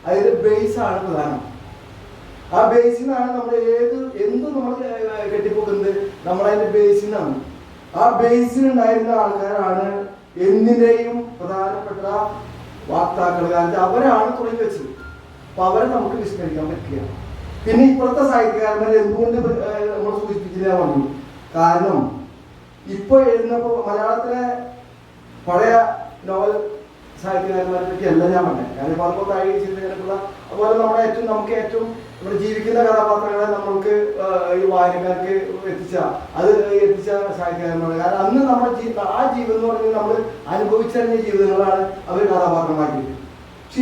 അതിന്റെ ബേസാണ് പ്രധാനം. ആ ബേസിൽ നിന്നാണ് നമ്മൾ എന്തും നമ്മൾ കെട്ടിപ്പോക്കുന്നത് നമ്മളതിന്റെ ബേസിൽ നിന്നാണ്. ആ ബേസിലുണ്ടായിരുന്ന ആൾക്കാരാണ് എന്തിൻ്റെയും പ്രധാനപ്പെട്ട വാക്താക്കൾ. കാരണം അവരാണ് തുടങ്ങി വെച്ചത്. അപ്പൊ അവരെ നമുക്ക് വിസ്മരിക്കാൻ പറ്റില്ല. പിന്നെ ഇപ്പോഴത്തെ സാഹിത്യകാരന്മാർ എന്തുകൊണ്ട് നമ്മൾ സൂചിപ്പിച്ചില്ല പറഞ്ഞു. കാരണം ഇപ്പൊ എഴുതുന്നപ്പോ മലയാളത്തിലെ പഴയ നോവൽ സാഹിത്യകാരന്മാരെ പറ്റി അല്ല ഞാൻ പറഞ്ഞത്. കാരണം ഇപ്പോൾ താഴെ ചിന്തകൾക്കുള്ള അതുപോലെ നമുക്ക് ഏറ്റവും നമ്മുടെ ജീവിക്കുന്ന കഥാപാത്രങ്ങളെ നമ്മൾക്ക് ഈ വായനക്കാർക്ക് എത്തിച്ച സാഹിത്യകാരന്മാരാണ്. കാരണം അന്ന് നമ്മുടെ ആ ജീവിതം എന്ന് പറഞ്ഞാൽ നമ്മൾ അനുഭവിച്ചറിഞ്ഞ ജീവിതങ്ങളാണ് അവർ കഥാപാത്രമാക്കിയത്. പക്ഷെ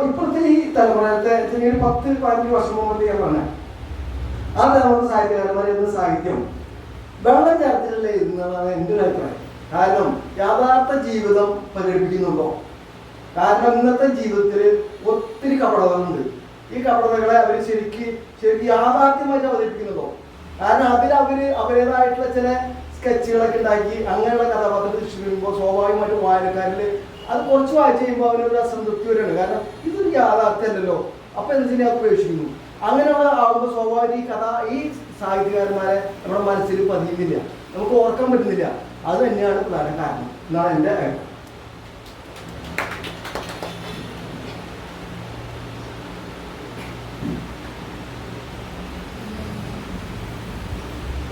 ഇപ്പോഴത്തെ ഈ തലമുറത്തെ ഒരു 10-15 വർഷം മുമ്പ് ഞാൻ പറഞ്ഞ ആ തലമുറ സാഹിത്യകാരന്മാർ എന്ന സാഹിത്യം വെള്ളം ചേർത്തിലുള്ള എന്നുള്ളതാണ് എൻ്റെ ഒരു അഭിപ്രായം. കാരണം യഥാർത്ഥ ജീവിതം പ്രകടിപ്പിക്കുന്നുണ്ടോ? കാരണം ഇന്നത്തെ ജീവിതത്തിൽ ഒത്തിരി കപടതകളുണ്ട്. ഈ കപടതകളെ അവർ ശരിക്കും യാഥാർത്ഥ്യമായിട്ട് അവതരിപ്പിക്കുന്നുണ്ടോ? കാരണം അവരേതായിട്ടുള്ള ചില സ്കെച്ചുകളൊക്കെ ഉണ്ടാക്കി അങ്ങനെയുള്ള കഥാപാത്രങ്ങൾ സൃഷ്ടിക്കുമ്പോൾ സ്വാഭാവികമായിട്ടും വായനക്കാരിൽ അത് കുറച്ച് വായിച്ച് കഴിയുമ്പോൾ അവനൊരു അസംതൃപ്തി വരെയാണ്. കാരണം ഇതൊരു യാഥാർത്ഥ്യമല്ലല്ലോ, അപ്പൊ എന്തിനാ ഉപേക്ഷിക്കുന്നു. അങ്ങനെയുള്ള ആകുമ്പോൾ സ്വാഭാവിക ഈ സാഹിത്യകാരന്മാരെ നമ്മുടെ മനസ്സിൽ പതിയുന്നില്ല, നമുക്ക് ഓർക്കാൻ പറ്റുന്നില്ല. അത് തന്നെയാണ് പ്രധാന കാരണം എന്നാണ് എൻ്റെ അഭിപ്രായം.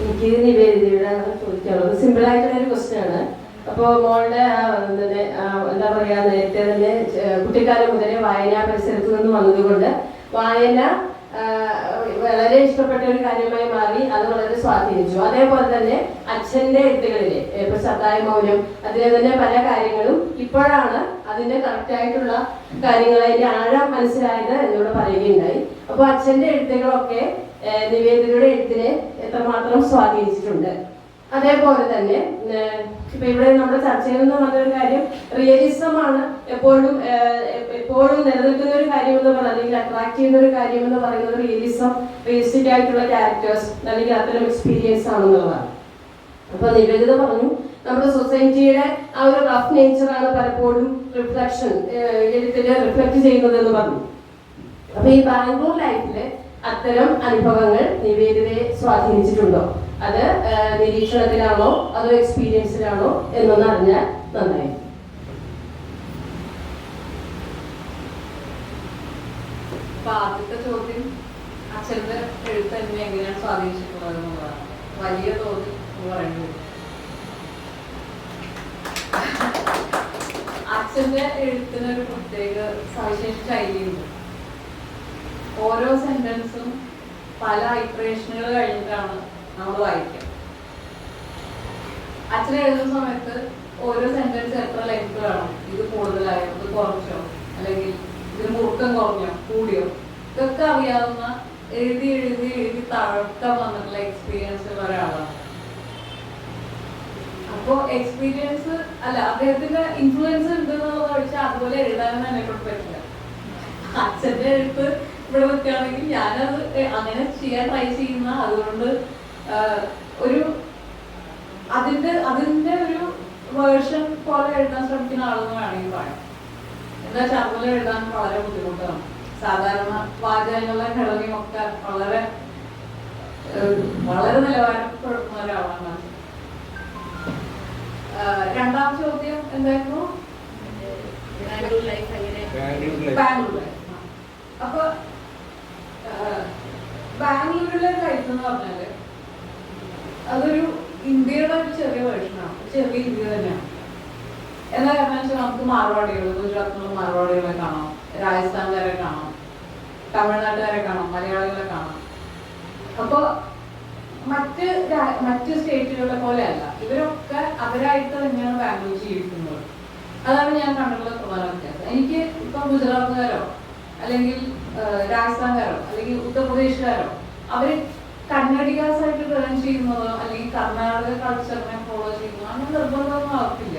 എനിക്ക് നിവേദിതയുടെ ചോദിക്കാനുള്ളത് സിമ്പിളായിട്ടുള്ള ഒരു ക്വസ്റ്റ്യൻ ആണ്. അപ്പോൾ മോളുടെ എന്താ പറയാ, നേരത്തെ തന്നെ കുട്ടിക്കാലം മുതലേ വായനാ പരിസരത്ത് നിന്ന് വന്നതുകൊണ്ട് വായന വളരെ ഇഷ്ടപ്പെട്ട ഒരു കാര്യമായി മാറി. അത് വളരെ സ്വാധീനിച്ചു. അതേപോലെ തന്നെ അച്ഛൻ്റെ എഴുത്തുകളിലെ ഇപ്പൊ ശബ്ദായ മൗനം അതിലെ തന്നെ പല കാര്യങ്ങളും ഇപ്പോഴാണ് അതിന്റെ കറക്റ്റായിട്ടുള്ള കാര്യങ്ങൾ അതിന്റെ ആഴം മനസ്സിലായത് എന്നോട് പറയുകയുണ്ടായി. അപ്പോൾ അച്ഛൻ്റെ എഴുത്തുകളൊക്കെ നിവേദിതയുടെ എഴുത്തിനെ എത്രമാത്രം സ്വാധീനിച്ചിട്ടുണ്ട്. അതേപോലെ തന്നെ ഇപ്പൊ ഇവിടെ നമ്മുടെ ചർച്ചയിൽ നിന്ന് വന്നൊരു കാര്യം റിയലിസമാണ് എപ്പോഴും നിലനിൽക്കുന്ന ഒരു കാര്യം എന്ന് പറയുന്നത്, അല്ലെങ്കിൽ അട്രാക്ട് ചെയ്യുന്ന ഒരു കാര്യം എന്ന് പറയുന്നത് റിയലിസ്റ്റിക് ആയിട്ടുള്ള ക്യാരക്ടേഴ്സ് അല്ലെങ്കിൽ അത്തരം എക്സ്പീരിയൻസ് ആണെന്നുള്ളതാണ്. അപ്പൊ നിവേദിത പറഞ്ഞു നമ്മുടെ സൊസൈറ്റിയുടെ ആ ഒരു റഫ് നേച്ചറാണ് പലപ്പോഴും റിഫ്ലക്ഷൻ എഴുത്തില് റിഫ്ലക്ട് ചെയ്യുന്നതെന്ന് പറഞ്ഞു. അപ്പൊ ഈ ബാംഗ്ലൂർ ലൈഫില് അത്തരം അനുഭവങ്ങൾ നിവേദിതയെ സ്വാധീനിച്ചിട്ടുണ്ടോ? അത് നിരീക്ഷണത്തിലാണോ അതോ എക്സ്പീരിയൻസിലാണോ എന്നൊന്ന് അറിഞ്ഞാൽ നന്നായി. അപ്പൊ ആദ്യത്തെ ചോദ്യം അച്ഛന്റെ എഴുത്ത് എന്നെ എങ്ങനെയാണ് സ്വാധീനിച്ചിട്ടുള്ളത് എന്നുള്ളതാണ്. വലിയ തോതിൽ പറയുന്നത് അച്ഛന്റെ എഴുത്തിനൊരു പ്രത്യേക സവിശേഷ ശൈലിയുണ്ട്. ഓരോ സെന്റൻസും പല ഐട്രേഷനുകൾ കഴിഞ്ഞിട്ടാണ് നമ്മൾ വായിക്കുക. അച്ഛൻ എഴുതുന്ന സമയത്ത് ഓരോ സെന്റൻസ് എത്ര ലെങ്ത് വേണം, ഇത് കൂടുതലായോ ഇത് കുറച്ചോ, അല്ലെങ്കിൽ ഇത് മുറുക്കം കുറഞ്ഞോ കൂടിയോ, ഇതൊക്കെ അറിയാവുന്ന എഴുതി എഴുതി എഴുതി തഴക്കം വന്നിട്ടുള്ള എക്സ്പീരിയൻസ് ഉള്ള ഒരാളാണ്. അപ്പോ എക്സ്പീരിയൻസ് അല്ല, അദ്ദേഹത്തിന്റെ ഇൻഫ്ലുവൻസ് ഉണ്ട് എന്നുള്ളത് വെച്ചാൽ അതുപോലെ എഴുതാനും എന്നെ കൊണ്ട് പറ്റില്ല. അച്ഛന്റെ എഴുത്ത് ഇവിടെ വെക്കുകയാണെങ്കിൽ ഞാനത് അങ്ങനെ ചെയ്യാൻ ട്രൈ ചെയ്യുന്ന, അതുകൊണ്ട് ഒരു അതിന്റെ ഒരു വേർഷൻ പോലെ എഴുതാൻ ശ്രമിക്കുന്ന ആളെന്ന് വേണമെങ്കിൽ പറയാം. എന്താ വെച്ചാൽ അതുപോലെ എഴുതാൻ വളരെ ബുദ്ധിമുട്ടാണ്. സാധാരണ വാചകങ്ങളുടെ ഘടനയും ഒക്കെ വളരെ നിലവാരപ്പെടുന്ന ഒരാളാണ്. രണ്ടാം ചോദ്യം എന്തായിരുന്നു? ബാംഗ്ലൂർ ലൈഫ്. അപ്പൊ ബാംഗ്ലൂരിലെ ലൈഫ് എന്ന് പറഞ്ഞാല് അതൊരു ഇന്ത്യയുടെ ഒരു ചെറിയ വേർഷനാണ്, ചെറിയ ഇന്ത്യ തന്നെയാണ്. എന്താ കാരണം വെച്ചാൽ നമുക്ക് മാർവാടികൾ, ഗുജറാത്തിലുള്ള മാർവാടികളെ കാണാം, രാജസ്ഥാൻകാരെ കാണാം, തമിഴ്നാട്ടുകാരെ കാണാം, മലയാളികളെ കാണാം. അപ്പൊ മറ്റ് സ്റ്റേറ്റുകളെ പോലെ അല്ല, ഇവരൊക്കെ അവരായിട്ട് തന്നെയാണ് ബാംഗ്ലൂർ ജീവിക്കുന്നത്. അതാണ് ഞാൻ കണ്ടിട്ടുള്ള പ്രധാന വ്യത്യാസം. എനിക്ക് ഇപ്പൊ ഗുജറാത്തുകാരോ അല്ലെങ്കിൽ രാജസ്ഥാൻകാരോ അല്ലെങ്കിൽ ഉത്തർപ്രദേശുകാരോ അവര് കന്നഡികാസ് ആയിട്ട് പ്രസന്റ് ചെയ്യുന്നതോ അല്ലെങ്കിൽ കർണാടക കൾച്ചറിനെ ഫോളോ ചെയ്യുന്നതോ അങ്ങനെ നിർബന്ധമൊന്നും ആർക്കില്ല.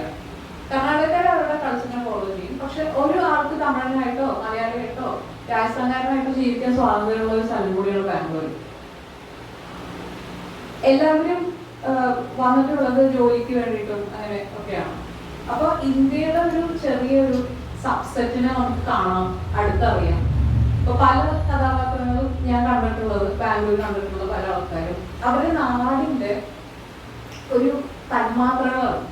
കർണാടകക്കാർ അവരുടെ കൾച്ചറിനെ ഫോളോ ചെയ്യും. പക്ഷെ ഒരു ആൾക്ക് തമിഴനായിട്ടോ മലയാളിയായിട്ടോ രാജസ്ഥാൻകാരനായിട്ടോ ജീവിക്കാൻ സ്വാതന്ത്ര്യമുള്ള ഒരു സ്ഥലം കൂടിയാണ് ബാംഗ്ലൂർ. എല്ലാവരും വന്നിട്ടുള്ളത് ജോലിക്ക് വേണ്ടിയിട്ടും അങ്ങനെ ഒക്കെയാണ്. അപ്പൊ ഇന്ത്യയുടെ ഒരു ചെറിയൊരു സബ്സെറ്റിനെ നമുക്ക് കാണാം, അടുത്തറിയാം. ഇപ്പൊ പല കഥാപാത്രങ്ങളും ഞാൻ കണ്ടിട്ടുള്ളത്, ബാംഗ്ലൂർ കണ്ടിട്ടുള്ള പല ആൾക്കാരും അവരുടെ നാടിന്റെ ഒരു തന്മാത്രകളാണ്.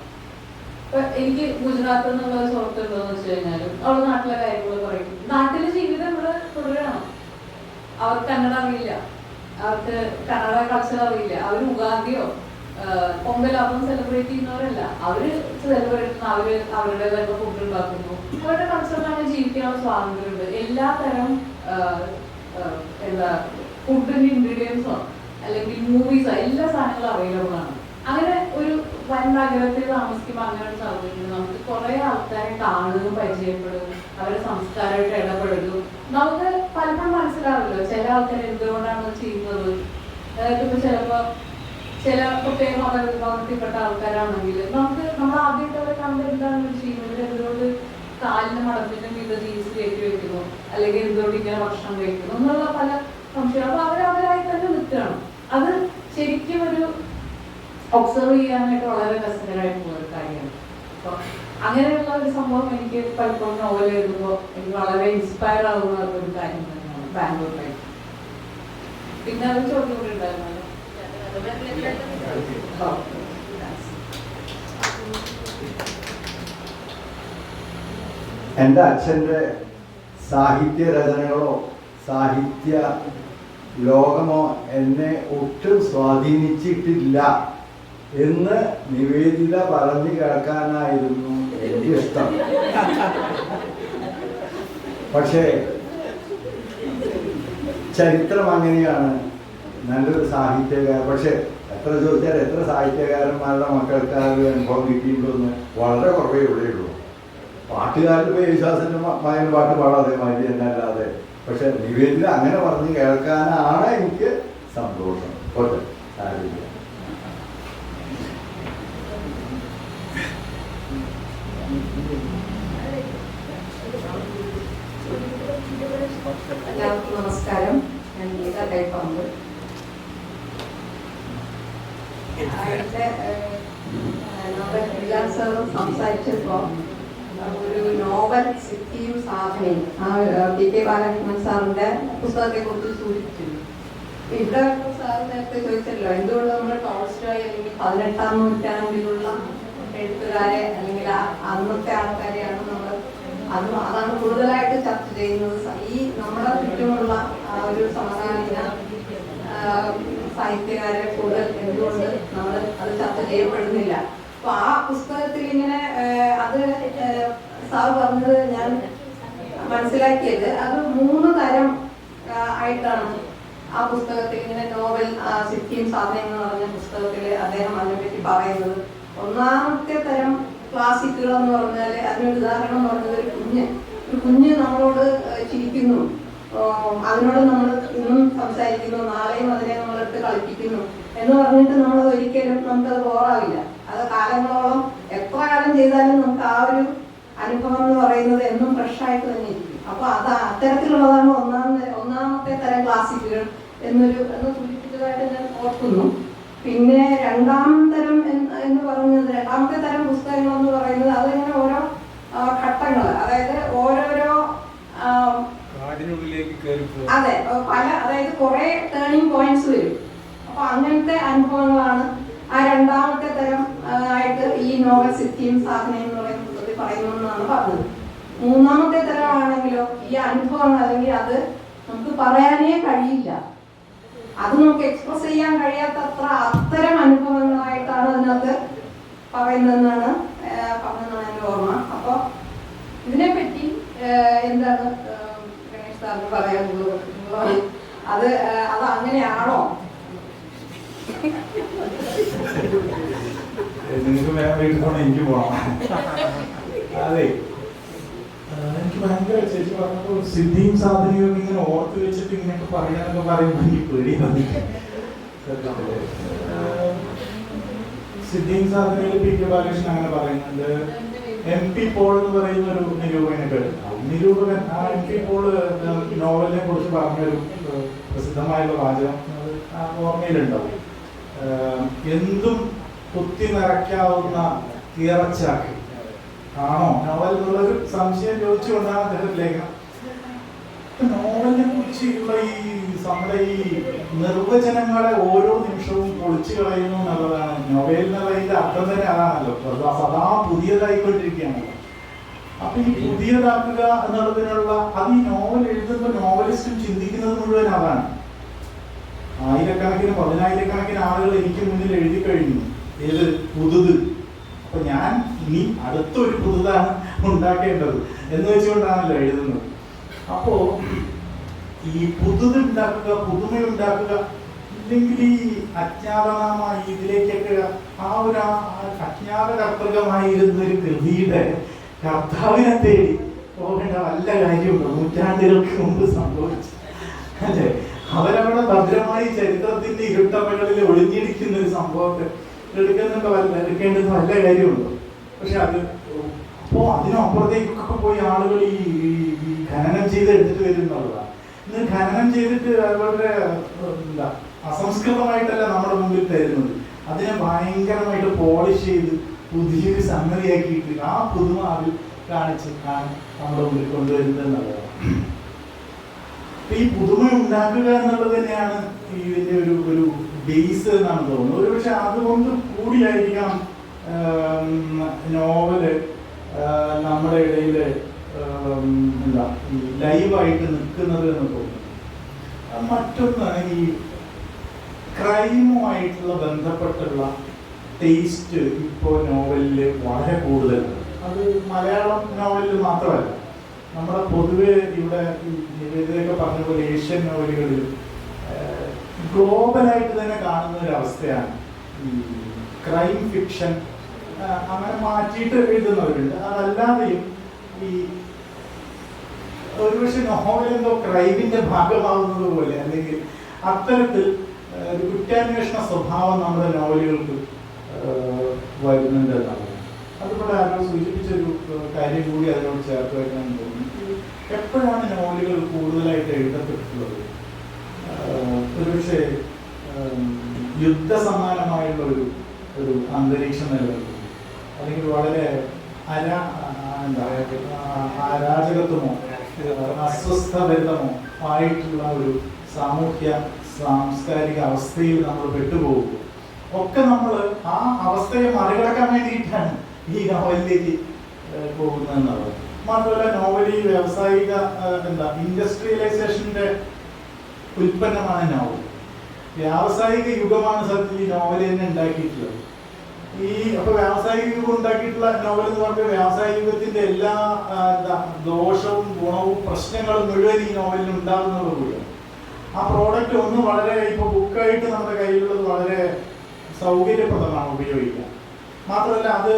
ഇപ്പൊ എനിക്ക് ഗുജറാത്തിൽ നിന്നുള്ള സുഹൃത്തുണ്ടോന്ന് വെച്ച് കഴിഞ്ഞാലും അവരുടെ നാട്ടിലെ കാര്യങ്ങൾ പറയും. നാട്ടിലെ ജീവിതം ഇവിടെ തുടരണം. അവർക്ക് കന്നഡ അറിയില്ല, അവർക്ക് കന്നഡ കൾച്ചർ അറിയില്ല, അവർ ഉഗാദിയോ പൊങ്കൽ അതൊന്നും സെലിബ്രേറ്റ് ചെയ്യുന്നവരല്ല. അവര് സെലിബ്രേറ്റ് ചെയ്യുന്ന അവരുടേതായിട്ട് ഫുഡ് ഉണ്ടാക്കുന്നു. അവരുടെ കൾച്ചറിലാണ് ജീവിക്കാനുള്ള സ്വാതന്ത്ര്യമുണ്ട്. എല്ലാ തരം ഫുഡിന്റെ ഇൻഗ്രീഡിയൻസോ അല്ലെങ്കിൽ മൂവീസോ എല്ലാ സാധനങ്ങളും അവൈലബിൾ ആണ്. അങ്ങനെ ഒരു വൻ നഗരത്തിൽ താമസിക്കുമ്പോൾ അങ്ങനെ ഒരു സാഹചര്യം നമുക്ക് കുറെ ആൾക്കാരെ കാണുകയും പരിചയപ്പെടുകയും അവരുടെ സംസ്കാരമായിട്ട് ഇടപെടുകയും നമുക്ക് പലപ്പോഴും മനസ്സിലാവില്ല ചില ആൾക്കാർ എന്തുകൊണ്ടാണ് ചെയ്യുന്നത്. ഇപ്പൊ ചില പ്രത്യേക മതവിഭാഗത്തിൽപ്പെട്ട ആൾക്കാരാണെങ്കിൽ നമ്മൾ ആദ്യമായിട്ട് അവരെ കണ്ട് എന്താണ് ചെയ്യുന്നത്, എന്തുകൊണ്ട് കാലിന് മടത്തിന്റെ മീത ജീൻസ് കയറ്റി വെക്കുന്നു അല്ലെങ്കിൽ എന്തുകൊണ്ട് ഇങ്ങനെ ഭക്ഷണം കഴിക്കുന്നു എന്നുള്ള പല സംശയം. അപ്പൊ അവരായി തന്നെ നിൽക്കുകയാണ്. അത് ശരിക്കും ഒരു ഒബ്സർവ് ചെയ്യാനായിട്ട് വളരെ രസകരമായിട്ടുള്ള ഒരു കാര്യമാണ്. അപ്പൊ അങ്ങനെയുള്ള ഒരു സംഭവം എനിക്ക് പലപ്പോഴും നോവൽ എഴുതുമ്പോൾ എനിക്ക് വളരെ ഇൻസ്പയർ ആകുന്ന ഒരു കാര്യം തന്നെയാണ് ബാംഗ്ലൂർ ലൈഫ്. പിന്നെ അത് ചോദ്യം കൂടി ഉണ്ടായിരുന്നല്ലോ. എൻ്റെ അച്ഛൻ്റെ സാഹിത്യ രചനകളോ സാഹിത്യ ലോകമോ എന്നെ ഒട്ടും സ്വാധീനിച്ചിട്ടില്ല എന്ന് നിവേദിത പറഞ്ഞു കേൾക്കാനായിരുന്നു എനിക്ക് ഇഷ്ടം. പക്ഷേ ചരിത്രം അങ്ങനെയാണ്. നല്ലൊരു സാഹിത്യകാരൻ, പക്ഷെ എത്ര ചോദിച്ചാൽ എത്ര സാഹിത്യകാരന്മാരുടെ മക്കൾക്ക് ആ ഒരു അനുഭവം കിട്ടിയിട്ടുണ്ടെന്ന് വളരെ കുറവേ ഇവിടെയുള്ളൂ. പാട്ടുകാരുടെ ഇപ്പോൾ യേശുദാസിൻ്റെ മകൻ പാട്ട് പാടാതെ മതി എന്നല്ലാതെ. പക്ഷെ നിവേദിത അങ്ങനെ പറഞ്ഞ് കേൾക്കാനാണ് എനിക്ക് സന്തോഷം. പോട്ടെ, കാര്യമില്ല. എല്ലാവർക്കും നമസ്കാരം. ഞാൻ ഗീത കൈപ്പാമ്പ്. സാറും സംസാരിച്ചപ്പോൾ ഒരു നോവൽ സിദ്ധിയും സാധനയും PK ബാലകൃഷ്ണൻ സാറിന്റെ പുസ്തകത്തെ കുറിച്ച് സൂചിപ്പിച്ചിരുന്നു. ഇവിടെ സാർ നേരത്തെ ചോദിച്ചല്ലോ, എന്തുകൊണ്ട് നമ്മൾ ടോൾസ്റ്റോയ് അല്ലെങ്കിൽ 18ാം നൂറ്റാണ്ടിലുള്ള എഴുത്തുകാരെ അല്ലെങ്കിൽ അന്നത്തെ ആൾക്കാരെയാണ് നമ്മൾ അതാണ് കൂടുതലായിട്ട് ചർച്ച ചെയ്യുന്നത്. ഈ നമ്മുടെ ചുറ്റുമുള്ള ഒരു സമകാലീന സാഹിത്യകാരെ കൂടുതൽ എന്തുകൊണ്ട് നമ്മൾ അത് ചർച്ച ചെയ്യപ്പെടുന്നില്ല. അപ്പൊ ആ പുസ്തകത്തിൽ ഇങ്ങനെ അത് സാർ പറഞ്ഞത് ഞാൻ മനസ്സിലാക്കിയത് അത് 3 തരം ആയിട്ടാണ് ആ പുസ്തകത്തിൽ ഇങ്ങനെ നോവൽ സിദ്ധിയും സാധനയും എന്ന് പറഞ്ഞ പുസ്തകത്തിൽ അദ്ദേഹം അതിനെപ്പറ്റി പറയുന്നത്. ഒന്നാമത്തെ തരം ക്ലാസിക്കുകൾ എന്ന് പറഞ്ഞാൽ അതിനൊരു ഉദാഹരണം എന്ന് പറഞ്ഞത് ഒരു കുഞ്ഞ് നമ്മളോട് ചിരിക്കുന്നു, അതിനോട് നമ്മൾ ഇന്നും സംസാരിക്കുന്നു, നാളെയും അതിനെ നമ്മളെടുത്ത് കളിപ്പിക്കുന്നു എന്ന് പറഞ്ഞിട്ട് നമ്മൾ ഒരിക്കലും നമുക്കത് ബോറാവില്ല. അത് കാലങ്ങളോളം എത്ര കാലം ചെയ്താലും നമുക്ക് ആ ഒരു അനുഭവം എന്ന് പറയുന്നത് എന്നും ഫ്രഷായിട്ട് തന്നെ ഇരിക്കും. അപ്പൊ അത് അത്തരത്തിലുള്ളതാണ് ഒന്നാമത്തെ തരം ക്ലാസിക്കുകൾ എന്ന് സൂചിപ്പിച്ചതായിട്ട് ഞാൻ ഓർക്കുന്നു. പിന്നെ രണ്ടാമത്തെ തരം പുസ്തകങ്ങൾ എന്ന് പറയുന്നത് അതിങ്ങനെ ഓരോ ഘട്ടങ്ങൾ, അതായത് ഓരോരോ അതെ അതായത് കുറെ ടേണിംഗ് പോയിന്റ്സ് വരും. അപ്പൊ അങ്ങനത്തെ അനുഭവങ്ങളാണ് ആ രണ്ടാമത്തെ തരം ആയിട്ട് ഈ നോവൽ സിദ്ധിയും സാധനയും എന്ന് പറയുന്നു എന്നാണ് പറഞ്ഞത്. മൂന്നാമത്തെ തരമാണെങ്കിലോ ഈ അനുഭവങ്ങൾ അല്ലെങ്കിൽ അത് നമുക്ക് പറയാനേ കഴിയില്ല, അത് നമുക്ക് എക്സ്പ്രസ് ചെയ്യാൻ കഴിയാത്തത്ര അത്തരം അനുഭവങ്ങളായിട്ടാണ് അതിനകത്ത് പറയുന്നതെന്നാണ് എൻ്റെ ഓർമ്മ. അപ്പൊ ഇതിനെപ്പറ്റി എന്താണ് ഗണേഷ് സാറിന് പറയാനുള്ളത്? അത് അങ്ങനെയാണോ? നിങ്ങൾക്ക് വീട്ടിൽ പോകണം, എനിക്ക് പോകണം. അതെ, എനിക്ക് ഭയങ്കര ചേച്ചി പറഞ്ഞപ്പോൾ സിദ്ധിയും സാധനയും ഇങ്ങനെ ഓർത്ത് വെച്ചിട്ട് ഇങ്ങനെയൊക്കെ പറയാനൊക്കെ പറയുമ്പോൾ എനിക്ക് പേടിയാണ്. സിദ്ധിയും സാധനയിൽ PK ബാലകൃഷ്ണൻ അങ്ങനെ പറയുന്നുണ്ട്. MP പോൾ എന്ന് പറയുന്ന ഒരു നിരൂപകൻ ആ MP പോൾ നോവലിനെ കുറിച്ച് പറഞ്ഞൊരു പ്രസിദ്ധമായുള്ള വാചകം ഓർമ്മയിലുണ്ടാവും. എന്തും കുത്തി നിറയ്ക്കാവുന്ന കീറച്ചാക്ക് ആണോ നോവൽ എന്നുള്ളൊരു സംശയം ചോദിച്ചുകൊണ്ടാണ് അദ്ദേഹം ലേഖനം. നോവലിനെ കുറിച്ചുള്ള നമ്മുടെ ഈ നിർവചനങ്ങളെ ഓരോ നിമിഷവും പൊളിച്ചു കളയുന്നു എന്നുള്ളതാണ് നോവൽ എന്നുള്ളതിന്റെ അർത്ഥം തന്നെ. അതാണല്ലോ, സദാ പുതിയതായിക്കൊണ്ടിരിക്കുകയാണല്ലോ. അപ്പൊ ഈ പുതിയതാക്കുക എന്നുള്ളതിനുള്ള അത് ഈ നോവൽ എഴുതുമ്പോൾ നോവലിസ്റ്റും ചിന്തിക്കുന്നത് മുഴുവൻ അതാണ്. ആയിരക്കണക്കിന് 10,000-കണക്കിന് ആളുകൾ എനിക്ക് മുന്നിൽ എഴുതി കഴിഞ്ഞു ഏത് പുതുത്. അപ്പൊ ഞാൻ ഇനി അടുത്തൊരു പുതുതാണ് ഉണ്ടാക്കേണ്ടത് എന്ന് വെച്ചുകൊണ്ടാണല്ലോ എഴുതുന്നത്. അപ്പോ ഈ പുതുതുണ്ടാക്കുക, പുതുമയുണ്ടാക്കുക, ഇല്ലെങ്കിൽ ഈ അജ്ഞാതനാമായി ഇതിലേക്കൊക്കെ ആ ഒരു അജ്ഞാത കർത്തൃകമായിരുന്ന ഒരു കൃതിയുടെ കർത്താവിനെ തേടി പോകേണ്ട വല്ല കാര്യമുണ്ടോ? നൂറ്റാണ്ടുകൾക്ക് മുമ്പ് സംഭവിച്ചു അല്ലെ? അവരവിടെ ഭദ്രമായി ചരിത്രത്തിന്റെ ഇരുട്ടമകളിൽ ഒളിഞ്ഞിരിക്കുന്ന ഒരു സംഭവത്തെ എടുക്കേണ്ടത് വല്ല കാര്യമുണ്ടോ? പക്ഷെ അത് അപ്പോ അതിനപ്പുറത്തേക്കൊക്കെ പോയി ആളുകൾ ഈ ഖനനം ചെയ്ത് എടുത്തിട്ട് വരുന്നുള്ളതാണ്. ഇന്ന് ഖനനം ചെയ്തിട്ട് അവരുടെ അസംസ്കൃതമായിട്ടല്ല നമ്മുടെ മുമ്പിൽ തരുന്നത്, അതിനെ ഭയങ്കരമായിട്ട് പോളിഷ് ചെയ്ത് പുതിയൊരു സംഗതിയാക്കിയിട്ട് ആ പുതുമ അതിൽ കാണിച്ച് നമ്മുടെ മുമ്പിൽ കൊണ്ടുവരുന്നത് എന്നുള്ളതാണ്. ഈ പുതുമ ഉണ്ടാക്കുക എന്നുള്ളത് തന്നെയാണ് ഇതിന്റെ ഒരു ബേസ് എന്നാണ് തോന്നുന്നത്. ഒരുപക്ഷെ അതുകൊണ്ട് കൂടിയായിരിക്കാം നോവല് നമ്മുടെ ഇടയിൽ ഈ ലൈവായിട്ട് നിൽക്കുന്നത് എന്ന് തോന്നുന്നു. മറ്റൊന്ന് ഈ ക്രൈമുമായിട്ടുള്ള ബന്ധപ്പെട്ടുള്ള ടേസ്റ്റ് ഇപ്പോൾ നോവലിൽ വളരെ കൂടുതലാണ്. അത് മലയാളം നോവലിൽ മാത്രമല്ല, നമ്മുടെ പൊതുവെ ഇവിടെ നിവേദിതൊക്കെ പറഞ്ഞ പോലെ ഏഷ്യൻ നോവലുകളിൽ ഗ്ലോബലായിട്ട് തന്നെ കാണുന്ന ഒരു അവസ്ഥയാണ് ഈ ക്രൈം ഫിക്ഷൻ. അങ്ങനെ മാറ്റിയിട്ട് എഴുതുന്നവരുണ്ട്. അതല്ലാതെയും ഈ ഒരുപക്ഷെ നോവലെന്തോ ക്രൈമിന്റെ ഭാഗമാകുന്നത് പോലെ അല്ലെങ്കിൽ അത്തരത്തിൽ ഒരു കുറ്റാന്വേഷണ സ്വഭാവം നമ്മുടെ നോവലുകൾക്ക് വരുന്നുണ്ട് എന്നാണ്. അതുപോലെ ആരോ സൂചിപ്പിച്ചൊരു കാര്യം കൂടി അതിനോട് ചേർത്ത് വയ്ക്കാൻ തോന്നുന്നു. എപ്പോഴാണ് നോവലുകൾ കൂടുതലായിട്ട് എഴുതപ്പെട്ടിട്ടുള്ളത്? ഒരുപക്ഷെ യുദ്ധസമാനമായുള്ള ഒരു അന്തരീക്ഷം നിലനിൽക്കുന്നു. അല്ലെങ്കിൽ വളരെ അരാജകത്വമോ അസ്വസ്ഥഭരിതമോ ആയിട്ടുള്ള ഒരു സാമൂഹ്യ സാംസ്കാരിക അവസ്ഥയിൽ നമ്മൾ പെട്ടുപോകുമ്പോൾ ഒക്കെ നമ്മൾ ആ അവസ്ഥയെ മറികടക്കാൻ വേണ്ടിയിട്ടാണ് ഈ നോവലിലേക്ക് പോകുന്നതെന്നുള്ളത്. മാത്രമല്ല നോവൽ ഈ വ്യാവസായിക ഇൻഡസ്ട്രിയലൈസേഷന്റെ ഉൽപ്പന്നമാണ് നോവൽ. വ്യാവസായിക യുഗമാണ് സത്യത്തിൽ ഈ നോവൽ തന്നെ ഉണ്ടാക്കിയിട്ടുള്ളത്. അപ്പൊ വ്യാവസായിക യുഗം ഉണ്ടാക്കിയിട്ടുള്ള നോവൽ എന്ന് പറഞ്ഞാൽ വ്യാവസായിക യുഗത്തിന്റെ എല്ലാ ദോഷവും ഗുണവും പ്രശ്നങ്ങളും മുഴുവൻ ഈ നോവലിൽ ഉണ്ടാകുന്നത് കൂടിയാണ്. ആ പ്രോഡക്റ്റ് ഒന്ന് വളരെ ഇപ്പൊ ബുക്കായിട്ട് നമ്മുടെ കയ്യിലുള്ളത് വളരെ സൗകര്യപ്രദമാണ് ഉപയോഗിക്കാൻ. മാത്രമല്ല അത്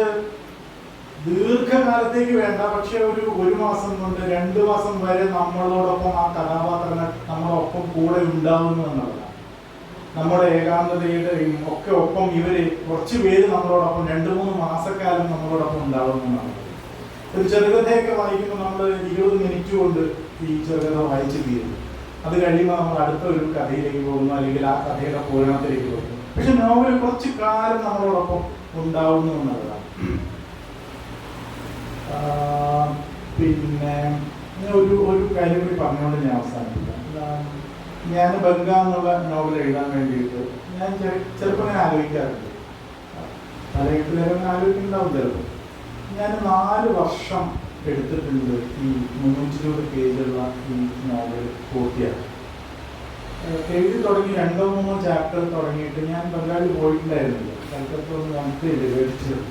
ദീർഘകാലത്തേക്ക് വേണ്ട, പക്ഷെ ഒരു മാസം കൊണ്ട് 2 മാസം വരെ നമ്മളോടൊപ്പം ആ കഥാപാത്രങ്ങൾ നമ്മളൊപ്പം കൂടെ ഉണ്ടാവുന്നു എന്നുള്ളതാണ്. നമ്മുടെ ഏകാന്തതയുടെയും ഒക്കെ ഒപ്പം ഇവര് കുറച്ച് പേര് നമ്മളോടൊപ്പം 2-3 മാസക്കാലം നമ്മളോടൊപ്പം ഉണ്ടാവുന്നു എന്നുള്ളത്. ഒരു ചെറുകഥയൊക്കെ വായിക്കുമ്പോൾ നമ്മൾ 20 മിനിറ്റ് കൊണ്ട് ഈ ചെറുകഥ വായിച്ചു തീരുന്നു. അത് കഴിയുമ്പോൾ നമ്മൾ അടുത്ത ഒരു കഥയിലേക്ക് പോകുന്നു, അല്ലെങ്കിൽ ആ കഥയുടെ പൂരണത്തിലേക്ക് പോകുന്നു. പക്ഷെ നോവൽ കുറച്ച് കാലം നമ്മളോടൊപ്പം ഉണ്ടാവുന്നു എന്നുള്ളതാണ്. പിന്നെ ഒരു കാര്യം കൂടി പറഞ്ഞുകൊണ്ട് ഞാൻ അവസാനിപ്പിക്കാം. ഞാൻ ബംഗ എന്നുള്ള നോവൽ എഴുതാൻ വേണ്ടിയിട്ട് ഞാൻ ചിലപ്പോൾ ഞാൻ ആലോചിക്കാറുണ്ട്, പല വീട്ടിലും ആലോചിക്കുന്നുണ്ടാവും ചിലപ്പോൾ. ഞാൻ 4 വർഷം എടുത്തിട്ടുണ്ട് ഈ 320 പേജുള്ള ഈ നോവൽ പൂർത്തിയാക്കി. എഴുതി തുടങ്ങി 2-3 ചാപ്റ്റർ തുടങ്ങിയിട്ട് ഞാൻ ബംഗാളി പോയിട്ടുണ്ടായിരുന്നില്ല, കൽക്കത്തൊന്നും നമുക്ക് മേടിച്ചത്.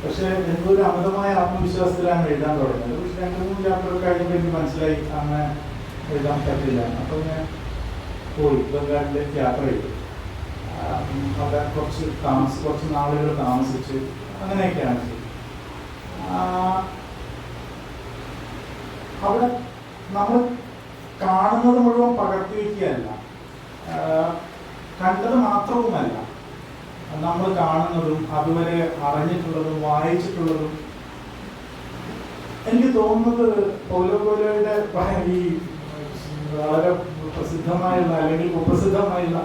പക്ഷെ എന്തൊരു അമിതമായ ആത്മവിശ്വാസത്തിലാണ് എഴുതാൻ തുടങ്ങിയത്. പക്ഷെ 2-3 ചാപ്റ്റർ കഴിഞ്ഞപ്പോൾ എനിക്ക് മനസ്സിലായി അങ്ങനെ എഴുതാൻ പറ്റില്ല. അപ്പോൾ ഞാൻ പോയി ബംഗാളിലേക്ക് യാത്ര ചെയ്തു. അവിടെ കുറച്ച് നാളുകൾ താമസിച്ച് അങ്ങനെയൊക്കെയാണ് ചെയ്തത്. അവിടെ നമ്മൾ കാണുന്നത് മുഴുവൻ പകർത്തി വയ്ക്കുകയല്ല, കണ്ടത് മാത്രവുമല്ല, നമ്മൾ കാണുന്നതും അതുവരെ അറിഞ്ഞിട്ടുള്ളതും വായിച്ചിട്ടുള്ളതും. എനിക്ക് തോന്നുന്നത് പൗലോ കോയ്ലോയുടെ ഈ വളരെ പ്രസിദ്ധമായുള്ള അല്ലെങ്കിൽ കുപ്രസിദ്ധമായുള്ള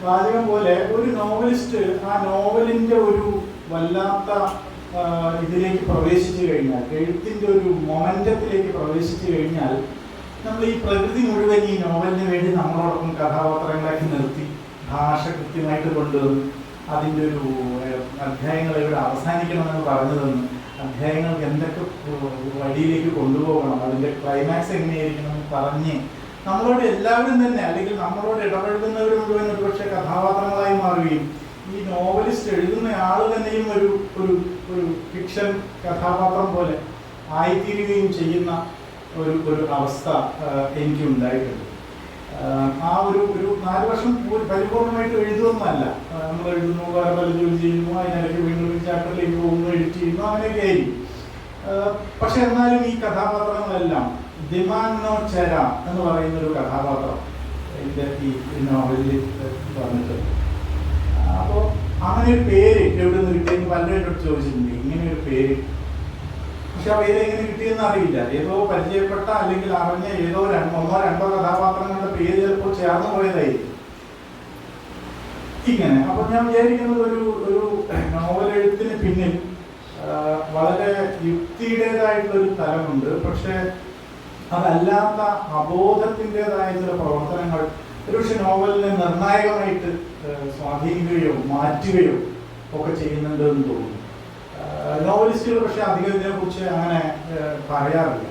വാചകം പോലെ ഒരു നോവലിസ്റ്റ് ആ നോവലിന്റെ ഒരു വല്ലാത്ത ഇതിലേക്ക് പ്രവേശിച്ചു കഴിഞ്ഞാൽ, എഴുത്തിന്റെ ഒരു മൊമെന്റത്തിലേക്ക് പ്രവേശിച്ചു കഴിഞ്ഞാൽ, നമ്മൾ ഈ പ്രകൃതി മുഴുവൻ ഈ നോവലിന് വേണ്ടി നമ്മളോടൊപ്പം കഥാപാത്രങ്ങളാക്കി നിർത്തി ഭാഷ കൃത്യമായിട്ട് കൊണ്ടുവന്ന് അതിൻ്റെ ഒരു അധ്യായങ്ങൾ ഇവിടെ അവസാനിക്കണമെന്ന് പറഞ്ഞു തന്നു, അധ്യായങ്ങൾക്ക് എന്തൊക്കെ വഴിയിലേക്ക് കൊണ്ടുപോകണം, അതിൻ്റെ ക്ലൈമാക്സ് എങ്ങനെയായിരിക്കണമെന്ന് പറഞ്ഞ് നമ്മളോട് എല്ലാവരും തന്നെ, അല്ലെങ്കിൽ നമ്മളോട് ഇടപഴകുന്നവർ മുഴുവൻ ഒരുപക്ഷെ കഥാപാത്രങ്ങളായി മാറുകയും ഈ നോവലിസ്റ്റ് എഴുതുന്ന ആള് തന്നെയും ഒരു ഫിക്ഷൻ കഥാപാത്രം പോലെ ആയിത്തീരുകയും ചെയ്യുന്ന ഒരു അവസ്ഥ എനിക്ക് ഉണ്ടായിട്ടുണ്ട്. ആ ഒരു 4 വർഷം പരിപൂർണമായിട്ട് എഴുതുന്നതല്ല, നമ്മൾ എഴുതുന്നു, വേറെ പല ജോലി ചെയ്യുന്നു, അതിനിടയ്ക്ക് വീണ്ടും ചാപ്റ്ററിലേക്ക് പോകുന്നു, എഡിറ്റ് ചെയ്യുന്നു, അങ്ങനെയൊക്കെ ആയിരിക്കും. പക്ഷെ എന്നാലും ഈ കഥാപാത്രങ്ങളെല്ലാം ദിമാനോ ചെര എന്ന് പറയുന്ന ഒരു കഥാപാത്രം എൻ്റെ ഈ നോവലിൽ പറഞ്ഞിട്ടുണ്ട്. അപ്പോൾ അങ്ങനെ ഒരു പേര് എവിടെ നിന്ന് കിട്ടിയെന്ന് പലരും എന്നോട് ചോദിച്ചിട്ടുണ്ട്, ഇങ്ങനെ ഒരു പേര്. പക്ഷെ ആ പേര് എങ്ങനെ കിട്ടിയെന്ന് അറിയില്ല. ഏതോ പരിചയപ്പെട്ട അല്ലെങ്കിൽ അറിഞ്ഞ ഏതോ 1-2 കഥാപാത്രങ്ങളുടെ പേര് ചിലപ്പോൾ ചേർന്ന് പോയതായിരിക്കും ഇങ്ങനെ. അപ്പൊ ഞാൻ വിചാരിക്കുന്നത് ഒരു നോവൽ എഴുത്തിന് പിന്നിൽ വളരെ യുക്തിയുടേതായിട്ടുള്ളൊരു തലമുണ്ട്. പക്ഷെ അതല്ലാത്ത അബോധത്തിൻ്റെതായ ചില പ്രവർത്തനങ്ങൾ ഒരുപക്ഷെ നോവലിനെ നിർണായകമായിട്ട് സ്വാധീനിക്കുകയോ മാറ്റുകയോ ഒക്കെ ചെയ്യുന്നുണ്ട് എന്ന് തോന്നുന്നു. നോവലിസ്റ്റുകൾ പക്ഷെ അധികം ഇതിനെക്കുറിച്ച് അങ്ങനെ പറയാറില്ല.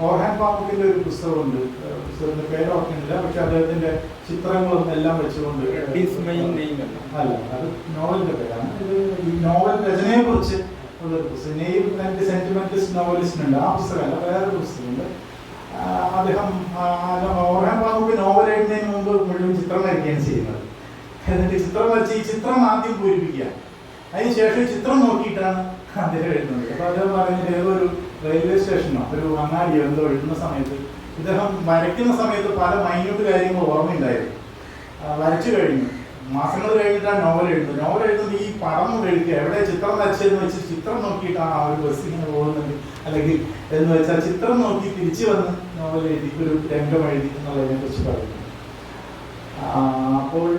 ഓർഹാൻ പാമുക്കിന്റെ ഒരു പുസ്തകമുണ്ട്, പുസ്തകത്തിന്റെ പേര് ഓർക്കുന്നില്ല, പക്ഷെ അദ്ദേഹത്തിന്റെ ചിത്രങ്ങളും എല്ലാം വെച്ചുകൊണ്ട് അല്ല, അത് നോവലിന്റെ പേരാണ്. ഇത് ഈ നോവൽ രചനയെ കുറിച്ച് ഉള്ളൊരു പുസ്തകം, നെയ്വ് ആൻഡ് സെന്റിമെന്റലിസ്റ്റ് നോവലിസ്റ്റ് ഉണ്ട്, ആ പുസ്തകമല്ല, വേറൊരു പുസ്തകമുണ്ട്. അദ്ദേഹം ഓർഹാൻ പാമുക്ക് നോവൽ എഴുതുന്നതിന് മുമ്പ് മുഴുവൻ ചിത്രം വരയ്ക്കുകയാണ് ചെയ്യുന്നത്. എന്നിട്ട് ചിത്രം വരച്ച് ഈ ചിത്രം ആദ്യം പൂരിപ്പിക്കുക, അതിനുശേഷം ചിത്രം നോക്കിയിട്ടാണ് അദ്ദേഹം എഴുതുന്നത്. അപ്പൊ അദ്ദേഹം പറയുന്നത് ഏതൊരു റെയിൽവേ സ്റ്റേഷനോ ഒരു അങ്ങാടിയോ എന്തോ എഴുതുന്ന സമയത്ത് ഇദ്ദേഹം വരയ്ക്കുന്ന സമയത്ത് പല മൈന്യൂട്ട് കാര്യങ്ങൾ ഓർമ്മയുണ്ടായിരുന്നു. വരച്ചു കഴിഞ്ഞു, മാസങ്ങൾ കഴിഞ്ഞിട്ടാണ് നോവൽ എഴുതുന്നത്. നോവൽ എഴുതുന്നത് ഈ പടം കൊണ്ട് എഴുതുക, എവിടെ ചിത്രം വരച്ചതെന്ന് വെച്ച് ചിത്രം നോക്കിയിട്ടാണ് ആ ഒരു ബസ് ഇങ്ങനെ പോകുന്നത്, അല്ലെങ്കിൽ എന്ന് വെച്ചാൽ ചിത്രം നോക്കി തിരിച്ചു വന്ന് നോവൽ എഴുതി ഒരു രംഗം എഴുതി എന്നുള്ളതിനെ കുറിച്ച് പറയുന്നു. അപ്പോൾ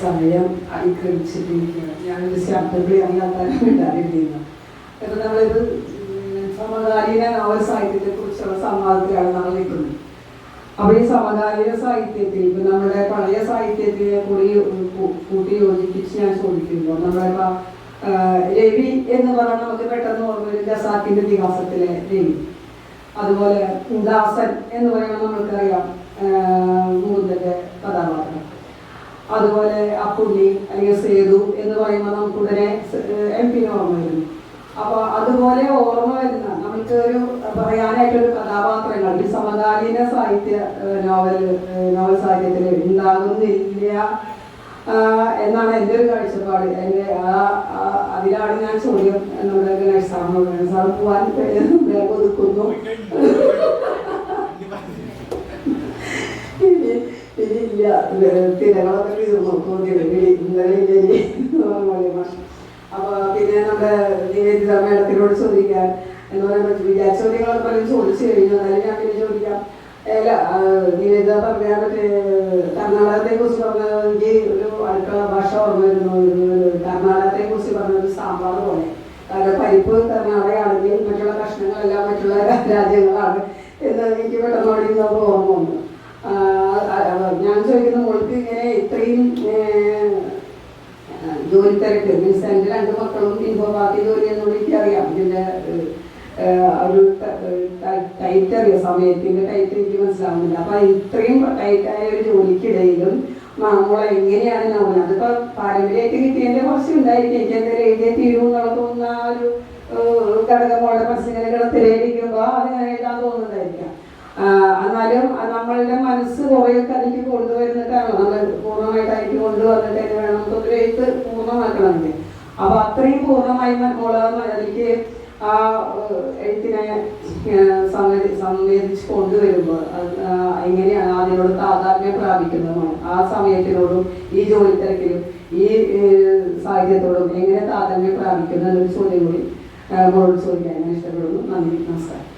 സമയം അതിക്രമിച്ചിട്ടിരിക്കുകയാണ്. ഞാനൊരു ശബ്ദങ്ങളെ അറിയാത്താനും ഉണ്ടായിരുന്നില്ല. കാരണം നമ്മളിത് സമകാലീന നോവൽ സാഹിത്യത്തെ കുറിച്ചുള്ള സംവാദത്തിലാണ് നമ്മൾ നിൽക്കുന്നത്. അപ്പോൾ ഈ സമകാലീന സാഹിത്യത്തിൽ ഇപ്പം നമ്മുടെ പഴയ സാഹിത്യത്തിനെ കൂട്ടി യോജിപ്പിച്ച് ഞാൻ ചോദിക്കുമ്പോൾ നമ്മുടെ രവി എന്ന് പറഞ്ഞാൽ നമുക്ക് പെട്ടെന്ന് ഓർമ്മ വരും ഖസാക്കിന്റെ ഇതിഹാസത്തിലെ രവി. അതുപോലെ ദാസൻ എന്ന് പറയുമ്പോൾ നമുക്കറിയാം മുകുന്ദന്റെ കഥാപാത്രം. അതുപോലെ അപ്പുണ്ണി അല്ലെങ്കിൽ സേതു എന്ന് പറയുമ്പോൾ നമുക്കുടനെ MP ഓർമ്മ വരുന്നു. അപ്പോൾ അതുപോലെ ഓർമ്മ വരുന്ന നമുക്ക് ഒരു പറയാനായിട്ടൊരു കഥാപാത്രങ്ങൾ ഈ സമകാലീന സാഹിത്യ നോവൽ സാഹിത്യത്തിൽ ഉണ്ടാകുന്നില്ല എന്നാണ് എൻ്റെ ഒരു കാഴ്ചപ്പാട്. എൻ്റെ അതിലാണ് ഞാൻ ചോദ്യം നമ്മുടെ ഗണേഷ് സാറിനോട്. സാർ പോവാൻ വേഗം ഒതുക്കുന്നു. ഇല്ല തിരകളൊക്കെ തീർന്നു ഇന്നലെ. അപ്പൊ പിന്നെ നമ്മുടെ നിവേദിത മേഡത്തിനോട് ചോദിക്കാൻ എന്ന് പറയുമ്പോൾ വിചാരിച്ച ചോദ്യങ്ങളൊക്കെ പലരും ചോദിച്ചു കഴിഞ്ഞു. എന്നാലും ഞാൻ പിന്നെ ചോദിക്കാം. അല്ല, നിവേദിത പറഞ്ഞ മറ്റേ കർണാടകത്തെ കുറിച്ച് പറഞ്ഞ എനിക്ക് ഒരു അടുക്കള ഭാഷ ഓർമ്മ വരുന്നു. കർണാടകത്തെ കുറിച്ച് പറഞ്ഞൊരു സാമ്പാർ പോലെ. കാരണം പരിപ്പ് കർണാടകയാണെങ്കിൽ മറ്റുള്ള കഷ്ണങ്ങളെല്ലാം മറ്റുള്ള രാജ്യങ്ങളാണ് എന്ന് എനിക്ക് പെട്ടെന്ന് ഓടിക്കുന്നപ്പോൾ ഓർമ്മ വന്നു. ഞാൻ ചോദിക്കുന്ന മോൾക്ക് ഇങ്ങനെ ഇത്രയും ജോലി തിരക്ക് മീൻസ് എൻ്റെ 2 മക്കളും ഇൻഫോ പാർട്ടി ജോലി എന്നോട് എനിക്കറിയാം. ഇതിൻ്റെ ഒരു ടൈറ്റ് അറിയാം, സമയത്തിൻ്റെ ടൈറ്റ് എനിക്ക് മനസ്സിലാവുന്നില്ല. അപ്പം ഇത്രയും ടൈറ്റായ ഒരു ജോലിക്കിടയിലും നമ്മളെ എങ്ങനെയാണ് നോവൽ അതിപ്പോൾ പാരമ്പര്യമായിട്ട് കിട്ടിയതിൻ്റെ കുറച്ച് ഉണ്ടായിരിക്കും. എനിക്ക് എന്തെങ്കിലും എഴുതിയ തീരുമെന്നുള്ള തോന്നുന്ന ആ ഒരു ഘടകം മോളുടെ മനസ്സിങ്ങനെ കിടത്തിലേരിക്കുമ്പോൾ അതിങ്ങനെ എഴുതാൻ തോന്നുന്നുണ്ടായിരിക്കാം. എന്നാലും നമ്മളുടെ മനസ്സ് കുറേയൊക്കെ അതിലേക്ക് കൊണ്ടുവരുന്നിട്ടാണ് നമ്മൾ പൂർണ്ണമായിട്ട് അതിലേക്ക് കൊണ്ടുവന്നിട്ട് തന്നെ വേണം നമുക്കൊരു എഴുത്ത് പൂർണ്ണമാക്കണമെങ്കിൽ. അപ്പോൾ അത്രയും പൂർണ്ണമായി അതിലേക്ക് ആ എഴുത്തിനെ സംവേദിച്ച് കൊണ്ടുവരുമ്പോൾ എങ്ങനെയാണ് അതിനോട് താതാത്മ്യം പ്രാപിക്കുന്നതുമാണ്. ആ സമയത്തിനോടും ഈ ജോലി തിരക്കിലും ഈ സാഹിത്യത്തോടും എങ്ങനെ താതാത്മ്യം പ്രാപിക്കുന്നു എന്നൊരു ചോദ്യം കൂടി മോളോട് ചോദിക്കാൻ ഞാൻ ഇഷ്ടപ്പെടുന്നു. നന്ദി, നമസ്കാരം.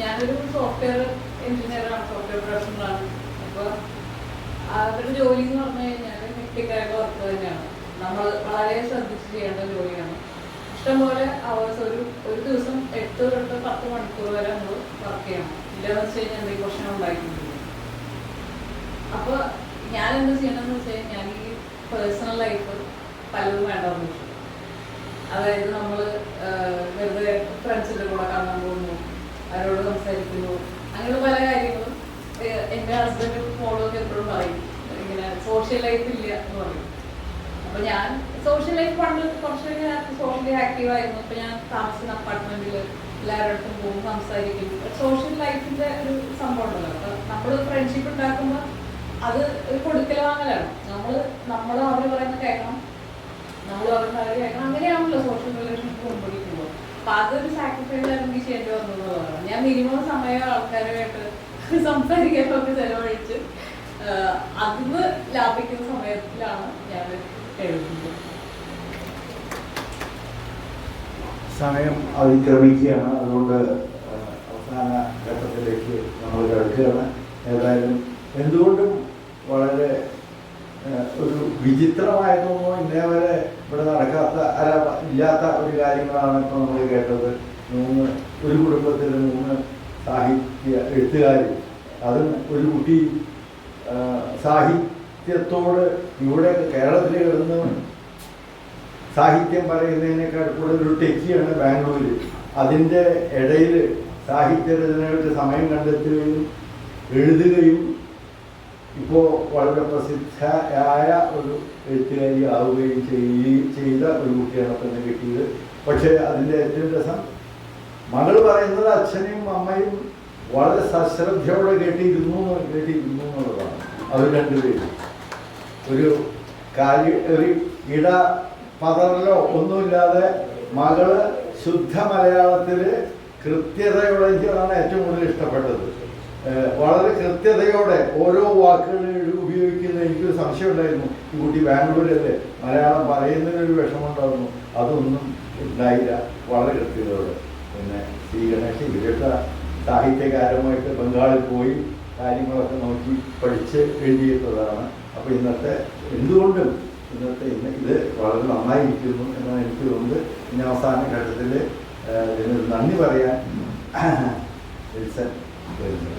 ഞാനൊരു സോഫ്റ്റ്വെയർ എഞ്ചിനീയറാണ്, സോഫ്റ്റ്വെയർ പ്രൊഫഷണലാണ്. അപ്പോൾ അവരുടെ ജോലി എന്ന് പറഞ്ഞു കഴിഞ്ഞാൽ ഹെക്ടിക്കായിട്ടുള്ള വർക്ക് തന്നെയാണ്. നമ്മൾ വളരെ ശ്രദ്ധിച്ച് ചെയ്യേണ്ട ജോലിയാണ്. ഇഷ്ടംപോലെ അവേഴ്സ് ഒരു ദിവസം 8 തൊട്ട് 10 മണിക്കൂർ വരെ നമ്മൾ വർക്ക് ചെയ്യണം. ഇല്ലെന്ന് വെച്ച് കഴിഞ്ഞാൽ എന്തെങ്കിലും പ്രശ്നം ഉണ്ടായിട്ടുണ്ട്. അപ്പോൾ ഞാൻ എന്ത് ചെയ്യണമെന്ന് വെച്ച് കഴിഞ്ഞാൽ ഞാൻ ഈ പേഴ്സണൽ ലൈഫ് പലതും വേണ്ടെന്ന് വെച്ചു. അതായത് നമ്മൾ വെറുതെ ഫ്രണ്ട്സിൻ്റെ കൂടെ കാണാൻ പോകുന്നു, അവരോട് സംസാരിക്കുന്നു, അങ്ങനെ പല കാര്യങ്ങളും. എൻ്റെ ഹസ്ബൻഡും മോളൊക്കെ എപ്പോഴും പറയും ഇങ്ങനെ സോഷ്യൽ ലൈഫ് ഇല്ല എന്ന് പറയും. അപ്പോൾ ഞാൻ സോഷ്യൽ ലൈഫ് പണ്ട് കുറച്ച് സോഷ്യലി ആക്റ്റീവ് ആയിരുന്നു. അപ്പോൾ ഞാൻ താമസിക്കുന്ന അപ്പാർട്ട്മെൻറ്റിൽ എല്ലാവരുടെ പോകും, സംസാരിക്കും. സോഷ്യൽ ലൈഫിൻ്റെ ഒരു സംഭവം ഉണ്ടല്ലോ. അപ്പോൾ നമ്മൾ ഫ്രണ്ട്ഷിപ്പ് ഉണ്ടാക്കുമ്പോൾ അത് ഒരു കൊടുക്കൽ വാങ്ങലാണ്. നമ്മൾ അവർ പറയുന്നത് കേൾക്കണം, നമ്മൾ അവരുടെ കാര്യം കേൾക്കണം. അങ്ങനെയാണല്ലോ സോഷ്യൽ റിലേഷൻഷിപ്പ് കൊണ്ടുപോയിരിക്കുമ്പോൾ. അപ്പം അതൊരു സാക്രിഫൈസ് എനിക്ക് ചെയ്യേണ്ടി വന്നതാണ്. ഞാൻ മിനിമം സമയം ആൾക്കാരുമായിട്ട് സംസാരിക്കാനൊക്കെ ചെലവഴിച്ച് അതിന് ലാഭിക്കുന്ന സമയത്തിലാണ് ഞാൻ എഴുതുന്നത്. സമയം അതിക്രമിക്കുകയാണ്. അതുകൊണ്ട് അവസാന ഘട്ടത്തിലേക്ക് നമ്മൾ കിടക്കുകയാണ്. ഏതായാലും എന്തുകൊണ്ടും വളരെ ഒരു വിചിത്രമായതൊന്നോ ഇന്നേ വരെ ഇവിടെ നടക്കാത്ത ഇല്ലാത്ത ഒരു കാര്യങ്ങളാണ് ഇപ്പോൾ നമ്മൾ കേട്ടത്. ഒരു കുടുംബത്തിൽ 3 സാഹിത്യ എഴുത്തുകാർ, അതും ഒരു കുട്ടി സാഹിത്യത്തോട് ഇവിടെ കേരളത്തിൽ കിടന്ന് സാഹിത്യം പറയുന്നതിനേക്കാൾ കൂടുതൽ ഒരു ടെക്കിയാണ് ബാംഗ്ലൂരിൽ. അതിൻ്റെ ഇടയിൽ സാഹിത്യരചനകൾക്ക് സമയം കണ്ടെത്തുകയും എഴുതുകയും ഇപ്പോൾ വളരെ പ്രസിദ്ധയായ ഒരു എഴുത്തുകാരി ആവുകയും ചെയ്ത ഒരു കുട്ടിയാണ് തന്നെ കിട്ടിയത്. പക്ഷേ അതിൻ്റെ ഏറ്റവും രസം മകൾ പറയുന്നത് അച്ഛനെയും അമ്മയും വളരെ സശ്രദ്ധയോടെ കേട്ടിരുന്നു എന്നുള്ളതാണ്. അവർ രണ്ടുപേരും ഒരു ഇട പതറലോ ഒന്നുമില്ലാതെ മകള് ശുദ്ധ മലയാളത്തിൽ കൃത്യതയുള്ളതാണ് ഏറ്റവും കൂടുതൽ ഇഷ്ടപ്പെട്ടത്. വളരെ കൃത്യതയോടെ ഓരോ വാക്കുകൾ ഉപയോഗിക്കുന്ന എനിക്കൊരു സംശയം ഉണ്ടായിരുന്നു. ഈ കുട്ടി ബാംഗ്ലൂരല്ലേ, മലയാളം പറയുന്നതിനൊരു വിഷമമുണ്ടായിരുന്നു. അതൊന്നും ഉണ്ടായില്ല, വളരെ കൃത്യതയോടെ. പിന്നെ ശ്രീ ഗണേഷ് ഇവരൊക്കെ സാഹിത്യകാരമായിട്ട് ബംഗാളിൽ പോയി കാര്യങ്ങളൊക്കെ നോക്കി പഠിച്ച് എഴുതിയിട്ടുള്ളതാണ്. അപ്പോൾ എന്തുകൊണ്ടും ഇന്നത്തെ ഇത് വളരെ നന്നായിരിക്കുന്നു എന്നാണ് എനിക്ക് തോന്നുന്നത്. ഇനി അവസാന ഘട്ടത്തിൽ ഇതിന് നന്ദി പറയാൻ വിൽസൺ വരുന്നു.